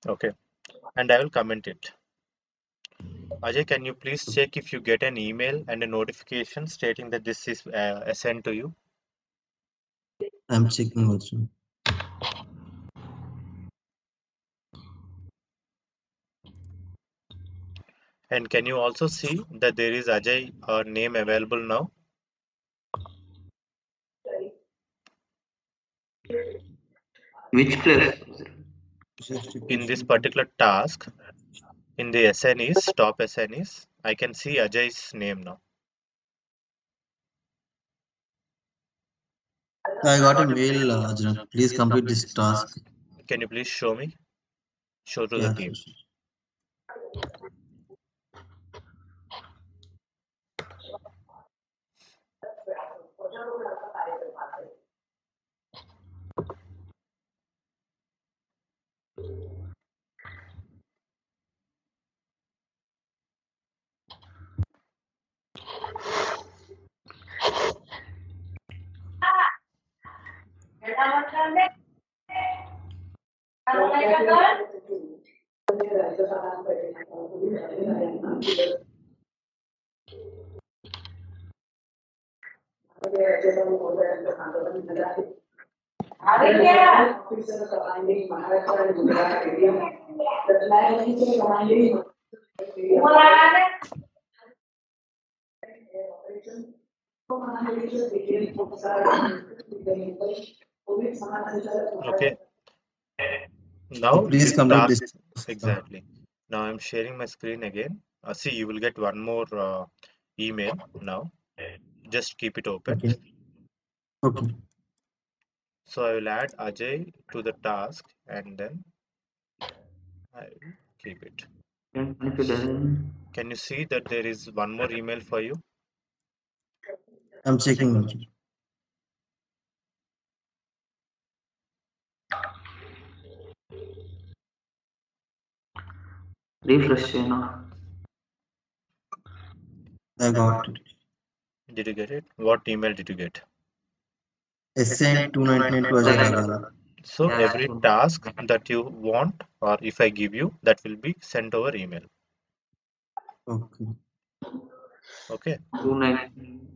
A: Okay. And I will comment it. Ajay, can you please check if you get an email and a notification stating that this is assigned to you?
B: I'm checking also.
A: And can you also see that there is Ajay name available now?
F: Which place?
A: In this particular task, in the SNEs, top SNEs, I can see Ajay's name now.
B: I got a mail, Ajran. Please complete this task.
A: Can you please show me? Show to the
B: Yeah,
A: team.
B: sure.
A: Okay.
B: So
A: Now
B: please
A: this
B: complete this
A: task,
B: task.
A: exactly. Now I'm sharing my screen again. See, you will get one more email now. Just keep it open.
B: Okay. Okay.
A: So I will add Ajay to the task and then I will keep it.
F: And if it doesn't,
A: Can you see that there is one more email for you?
B: I'm checking also.
F: refresh channel.
B: I got it.
A: Did you get it? What email did you get?
B: Assigned 299 to Ajay
F: Assign.
B: Gagala.
A: So
F: Yeah,
A: every
F: soon.
A: task that you want, or if I give you, that will be sent over email.
B: Okay.
A: Okay.
F: 299.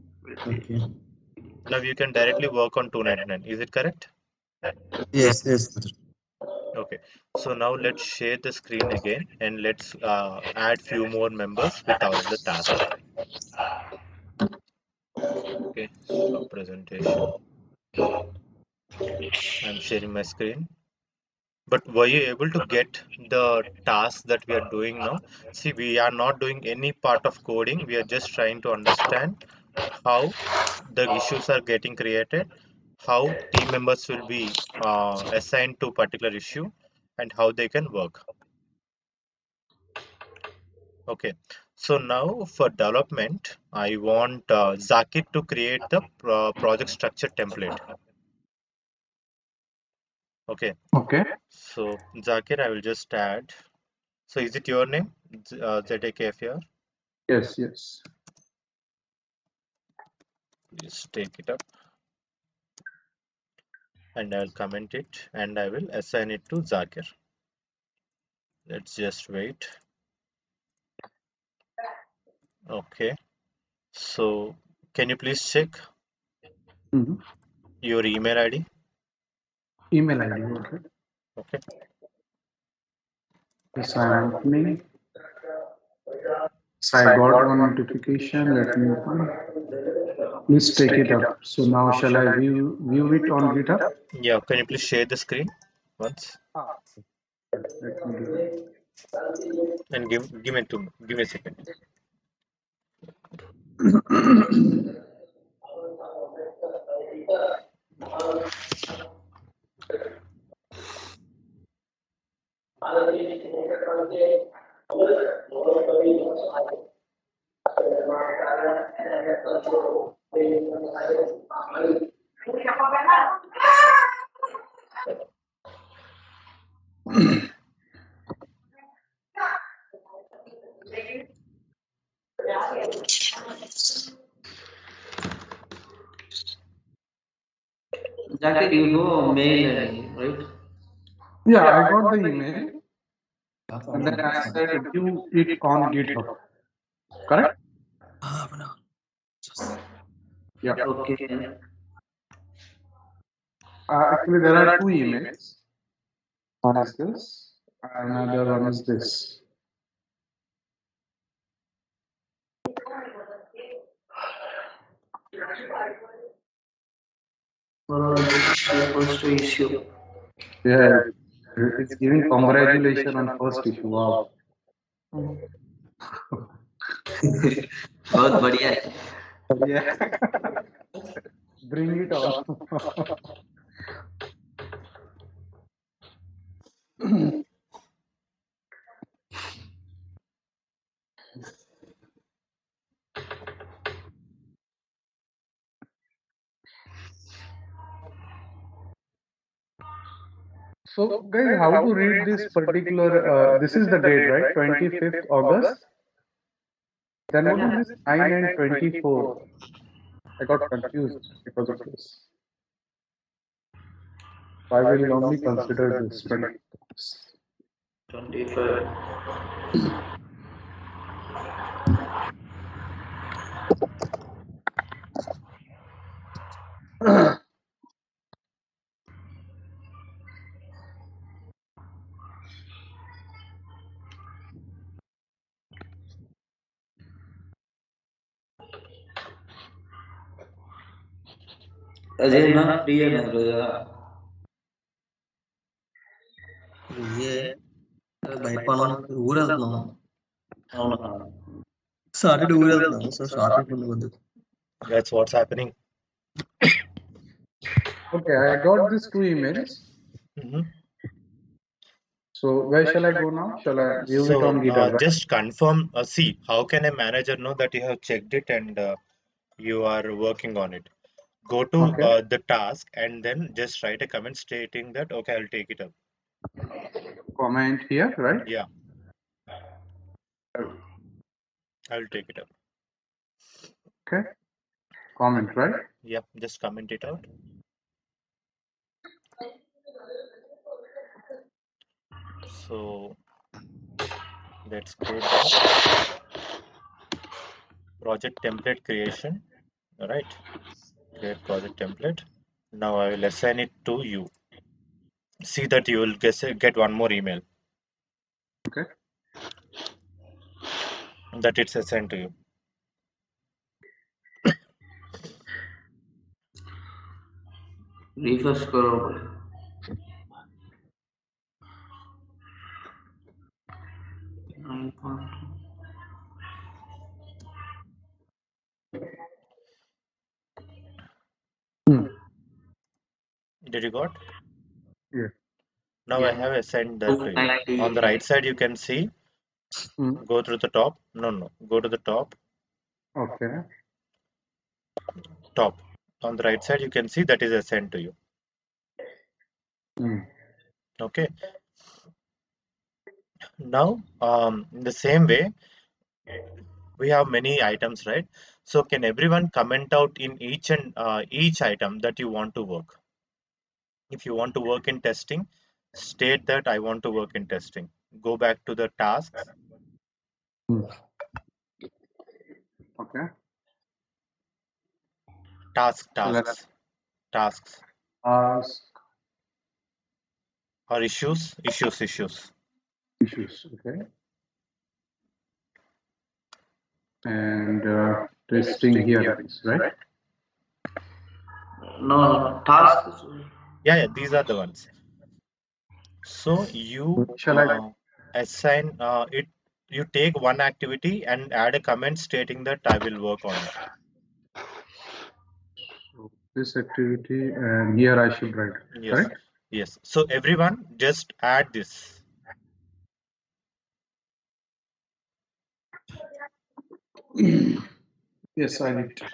B: Okay.
A: Now you can directly work on 299. Is it correct?
F: Yeah.
B: Yes. Yes, Ajran.
A: Okay. So now let's share the screen again and let's add few more members with all the tasks. Okay. Stop presentation. I'm sharing my screen. But were you able to get the task that we are doing now? See, we are not doing any part of coding. We are just trying to understand how the issues are getting created, how team members will be assigned to particular issue, and how they can work. Okay. So now for development, I want Zakir to create the project structure template. Okay.
H: Okay.
A: So Zakir, I will just add. So is it your name? ZAKFR?
H: Yes. Yes.
A: Please take it up and I'll comment it and I will assign it to Zakir. Let's just wait. Okay. So can you please check
H: Mhm.
A: your email ID?
H: email ID. Okay.
A: Okay.
H: Yes, I'm opening. So I got one notification. Let me open. Please take it up. So now shall I view it on GitHub?
A: Yeah, can you please share the screen once
H: Ah, let me do
A: and give me a second.
H: it.
F: Zakir, you know mail ID, right?
H: Yeah, I got the email and then I
B: Sorry.
H: said view it on GitHub. Correct? Yeah.
F: Okay.
H: Actually, there are two emails. One is this, another one is this.
F: This is the first issue.
H: Yeah, it's giving congratulations on first issue. Wow.
F: बहुत बढ़िया है.
H: Yeah, bring it on. So, guys, how to read this particular? This is the date, right? 25th August. Then what is this 9 and 24? I got confused because of this. So I will only consider this 25th.
F: 25. Ajay ना free है ना रोजा.
B: ఇదే బయట పనులు ఊరు వెళ్తున్నాం.
F: అవునా.
B: సాటర్డే ఊరు వెళ్తున్నాం. సో షార్ట్ అయిపోయింది కొద్దిగా.
A: That's what's happening.
H: Okay, I got these two emails.
A: Mhm.
H: So where shall I go now? Shall I view it
A: So
H: on GitHub, right?
A: just confirm. See, how can a manager know that you have checked it and you are working on it? Go to
H: Okay.
A: the task and then just write a comment stating that okay, I'll take it up.
H: Comment here, right?
A: Yeah, I'll take it up.
H: Okay. Comment, right?
A: Yeah, just comment it out. So let's go back. Project template creation. All right. Create project template. Now I will assign it to you. See that you will get one more email
H: Okay.
A: that it's assigned to you.
F: Refresh करो भाई. 9.2.
H: Hmm.
A: Did you got?
H: Yeah.
A: Now I
F: Yeah.
A: have assigned that to you.
F: 290.
A: On the right side, you can see.
H: Hmm.
A: Go through the top. No. Go to the top.
H: Okay.
A: Top. On the right side, you can see that is assigned to you.
H: Hmm.
A: Okay. Now, in the same way, we have many items, right? So can everyone comment out in each item that you want to work? If you want to work in testing, state that I want to work in testing. Go back to the tasks,
H: Hmm. Okay.
A: tasks,
H: So let's
A: tasks, tasks.
H: ask.
A: or issues.
H: Issues. Okay. And testing hearings, right?
F: No, no, no. Task.
A: Yeah, these are the ones. So you
H: Shall I?
A: assign it. You take one activity and add a comment stating that I will work on it.
H: This activity, and here I should write,
A: Yes,
H: correct?
A: yes. So everyone just add this.
H: Yes, I need to.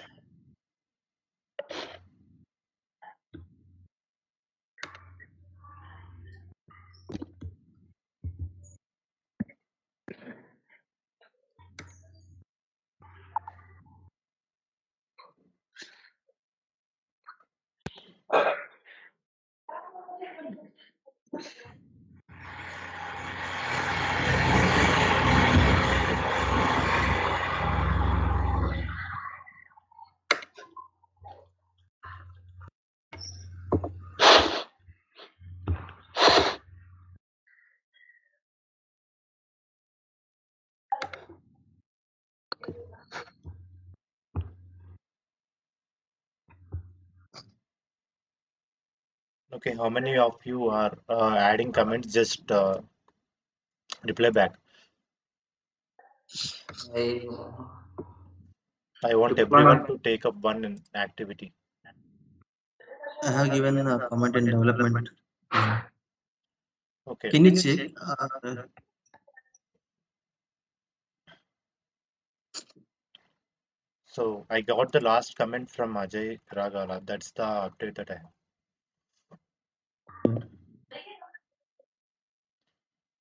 A: Okay, how many of you are adding comments? Just reply back.
F: I
A: I want everyone
F: deployment.
A: to take up one activity.
B: I have given a comment in development.
A: Okay,
B: Can you check?
A: so I got the last comment from Ajay Ragala. That's the update that I have.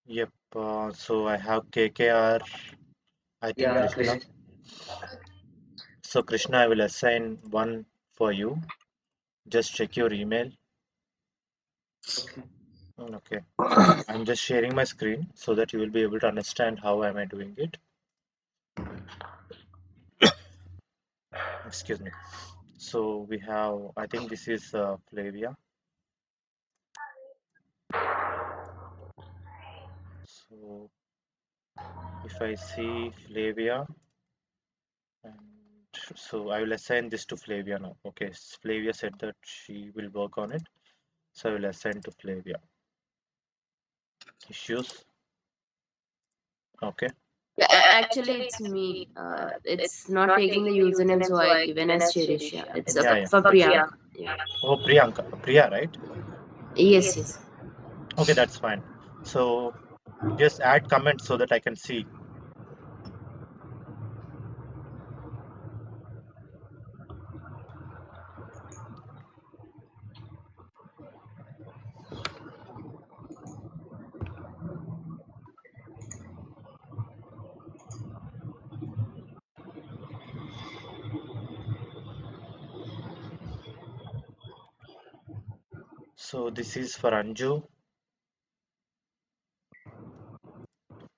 A: Yep. So I have KKR. I think
F: Yeah,
A: Krishna.
F: Krishna.
A: So Krishna, I will assign one for you. Just check your email.
F: Okay.
A: Okay. I'm just sharing my screen so that you will be able to understand how am I doing it. Excuse me. So we have, I think this is Flavia. So if I see Flavia, and so I will assign this to Flavia now. Okay, Flavia said that she will work on it. So I will assign to Flavia. Issues. Okay.
G: Actually, it's me. It's not taking the username, so I given as Cherisha. It's
A: Yeah, yeah.
G: for
A: That's
G: Priyanka. Yeah.
A: oh Priyanka. Priya, right?
G: Yes, yes.
A: Okay, that's fine. So just add comments so that I can see. So this is for Anju.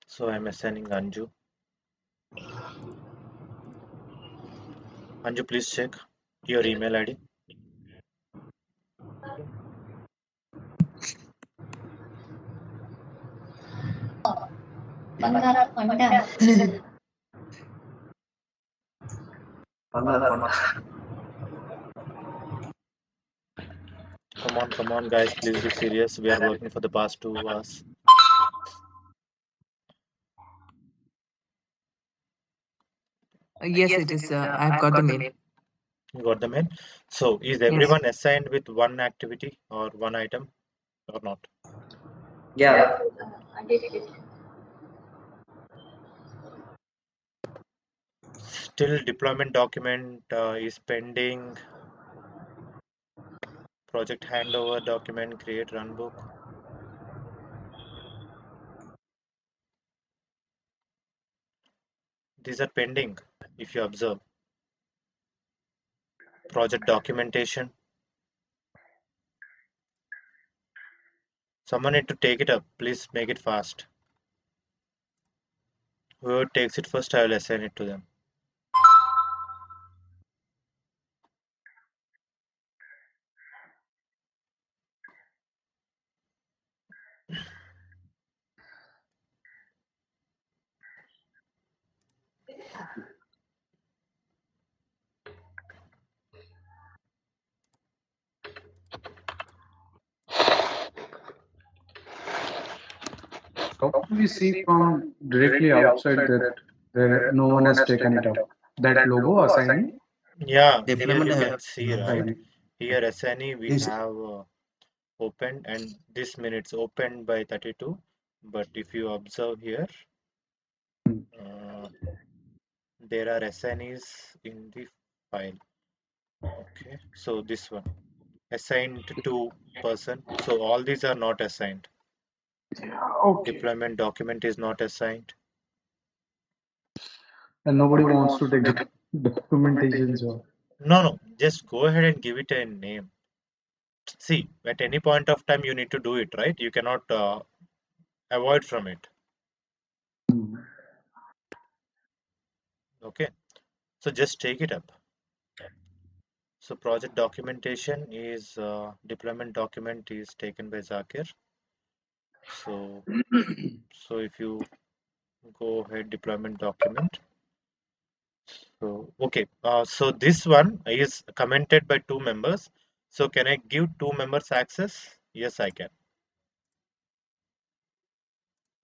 A: So I'm assigning Anju. Anju, please check your email ID.
C: బంగారు కొండ
F: Panna.
A: Come on, guys, please be serious. We are working for the past 2 hours.
D: Yes, it is. I've got the mail.
A: You got the mail? So is
D: Yes.
A: everyone assigned with one activity or one item or not?
C: Yeah,
F: Yeah.
C: I did it.
A: Still deployment document is pending. Project handover document, create runbook. These are pending if you observe. Project documentation. Someone need to take it up. Please make it fast. Whoever takes it first, I will assign it to them.
H: how can we see from directly outside that there no one has taken it up? That logo assignee?
A: Yeah, here
B: Deployment
A: you can see, right?
H: ID.
A: Here SNE we
B: is
A: have opened, and this minutes opened by 32. But if you observe here, uh, there are SNEs in the file. Okay, so this one assigned to person. So all these are not assigned.
H: Okay.
A: Deployment document is not assigned.
H: And nobody wants to take the documentation job.
A: No, just go ahead and give it a name. See, at any point of time you need to do it, right? You cannot avoid from it.
H: Hmm.
A: Okay, so just take it up. So project documentation is deployment document is taken by Zakir. So if you go ahead deployment document. So okay, so this one is commented by 2 members. So can I give 2 members access? Yes, I can.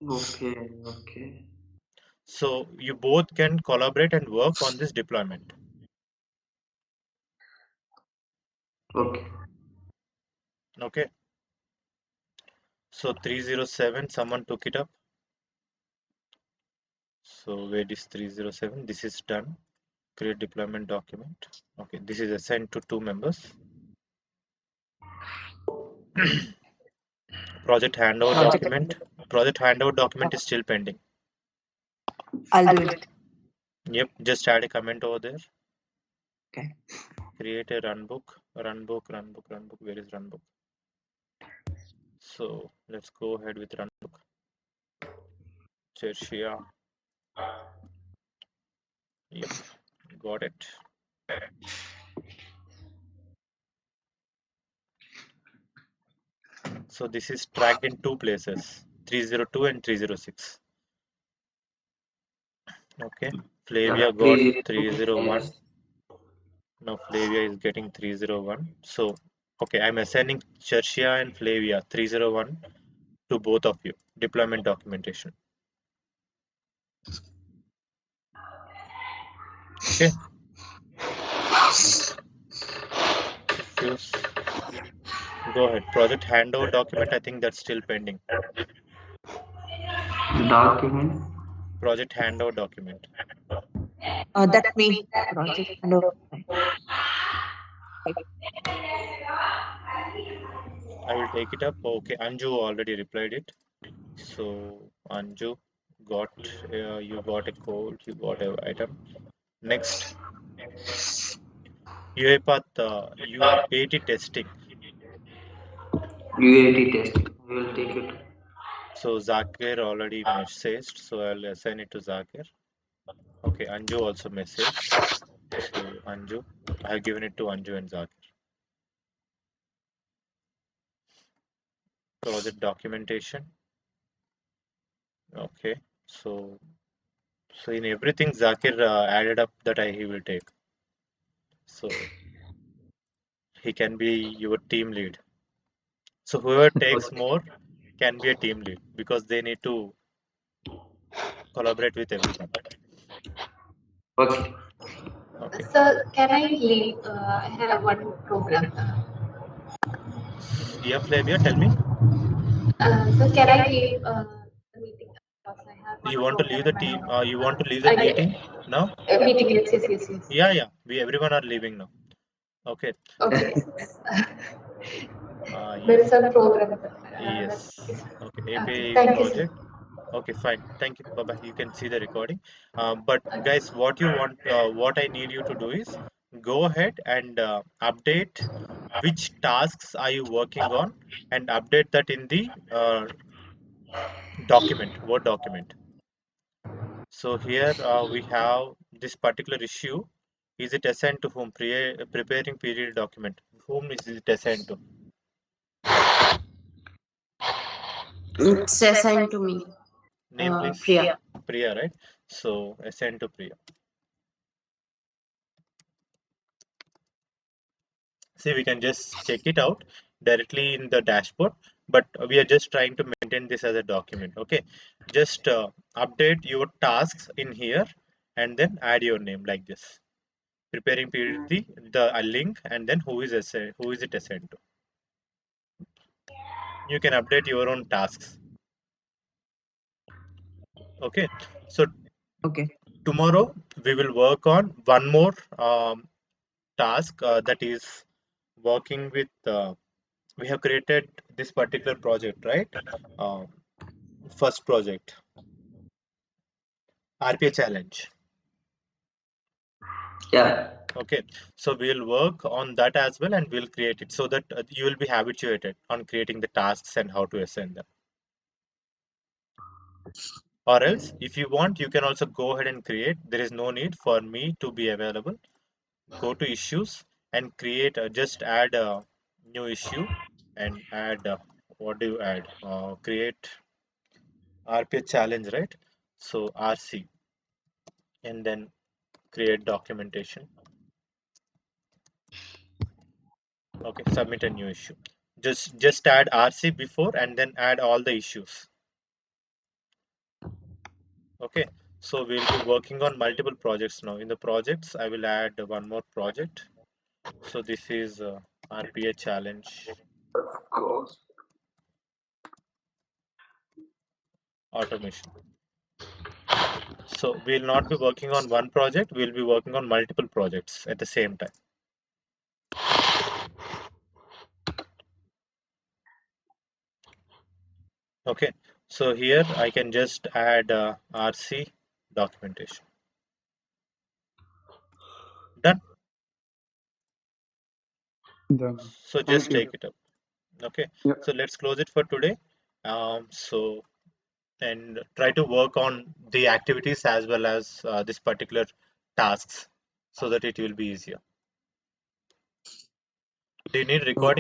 F: Okay, okay.
A: So you both can collaborate and work on this deployment.
F: Okay.
A: Okay. So 307, someone took it up. So where is 307? This is done. Create deployment document. Okay, this is assigned to 2 members. Project handover document. Project handover document is still pending.
D: I'll do it.
A: Yep, just add a comment over there.
D: Okay.
A: Create a runbook. Runbook. Where is runbook? So let's go ahead with runbook. Chershia. Yep, got it. So this is tracked in 2 places, 302 and 306. Okay,
F: Yeah,
A: Flavia got
F: 302.
A: 301.
F: Yes.
A: Now Flavia is getting 301. So, okay, I'm assigning Chershia and Flavia 301 to both of you. Deployment documentation. Okay. If you go ahead, project handover document, I think that's still pending.
F: Document.
A: Project handover document.
D: That's me. Project and
A: I will take it up. Okay, Anju already replied it. So Anju got you got a code, you got a item. Next, UiPath UAT testing.
F: UAT testing. We will take it.
A: So Zakir already messaged, so I'll assign it to Zakir. Okay, Anju also messaged. So Anju, I have given it to Anju and Zakir. Project documentation. Okay, so in everything Zakir added up that he will take. So he can be your team lead. So whoever takes
F: Okay.
A: more can be a team lead because they need to collaborate with everyone.
F: Okay.
A: Okay.
C: Sir, can I leave? I have one program.
A: Yeah, Flavia, tell me.
C: So can I leave the meeting? Because I have one
A: You want to
C: program
A: leave the
C: in my
A: team?
C: home.
A: You want to leave the
C: Yeah.
A: meeting now?
C: Meeting, yes.
A: Yeah. We everyone are leaving now. Okay.
C: Okay. There is
A: Yes.
C: some program.
A: Yes. Okay.
C: Okay.
A: API
C: Thank you, sir.
A: project. Okay, fine. Thank you. Bye bye. You can see the recording. But guys, what I need you to do is go ahead and update which tasks are you working on and update that in the Word document. So here we have this particular issue. Is it assigned to whom? Preparing period document. Whom is it assigned to?
G: It's assigned to me,
A: Name please.
G: Priya.
A: Priya, right? So assigned to Priya. See, we can just check it out directly in the dashboard, but we are just trying to maintain this as a document. Okay, just update your tasks in here and then add your name like this. Preparing PPT, the a link, and then who is it assigned to. You can update your own tasks. Okay, so
D: Okay.
A: tomorrow we will work on one more task that is working with. We have created this particular project, right? Uh, First project, RPA challenge.
F: Yeah.
A: Okay, so we'll work on that as well and we'll create it so that you will be habituated on creating the tasks and how to assign them. Or else, if you want, you can also go ahead and create. There is no need for me to be available. Go to issues and create, just add a new issue and add, what do you add? Create RPA challenge, right? So RC and then create documentation. Okay, submit a new issue. Just add RC before and then add all the issues. Okay, so we'll be working on multiple projects now. In the projects, I will add one more project. So this is RPA challenge automation. So we'll not be working on one project, we'll be working on multiple projects at the same time. Okay, so here I can just add RC documentation. Done.
H: Done.
A: So
H: Thank
A: just
H: you.
A: take it up. Okay,
H: Yeah.
A: so let's close it for today. So and try to work on the activities as well as this particular tasks so that it will be easier. Do you need recording?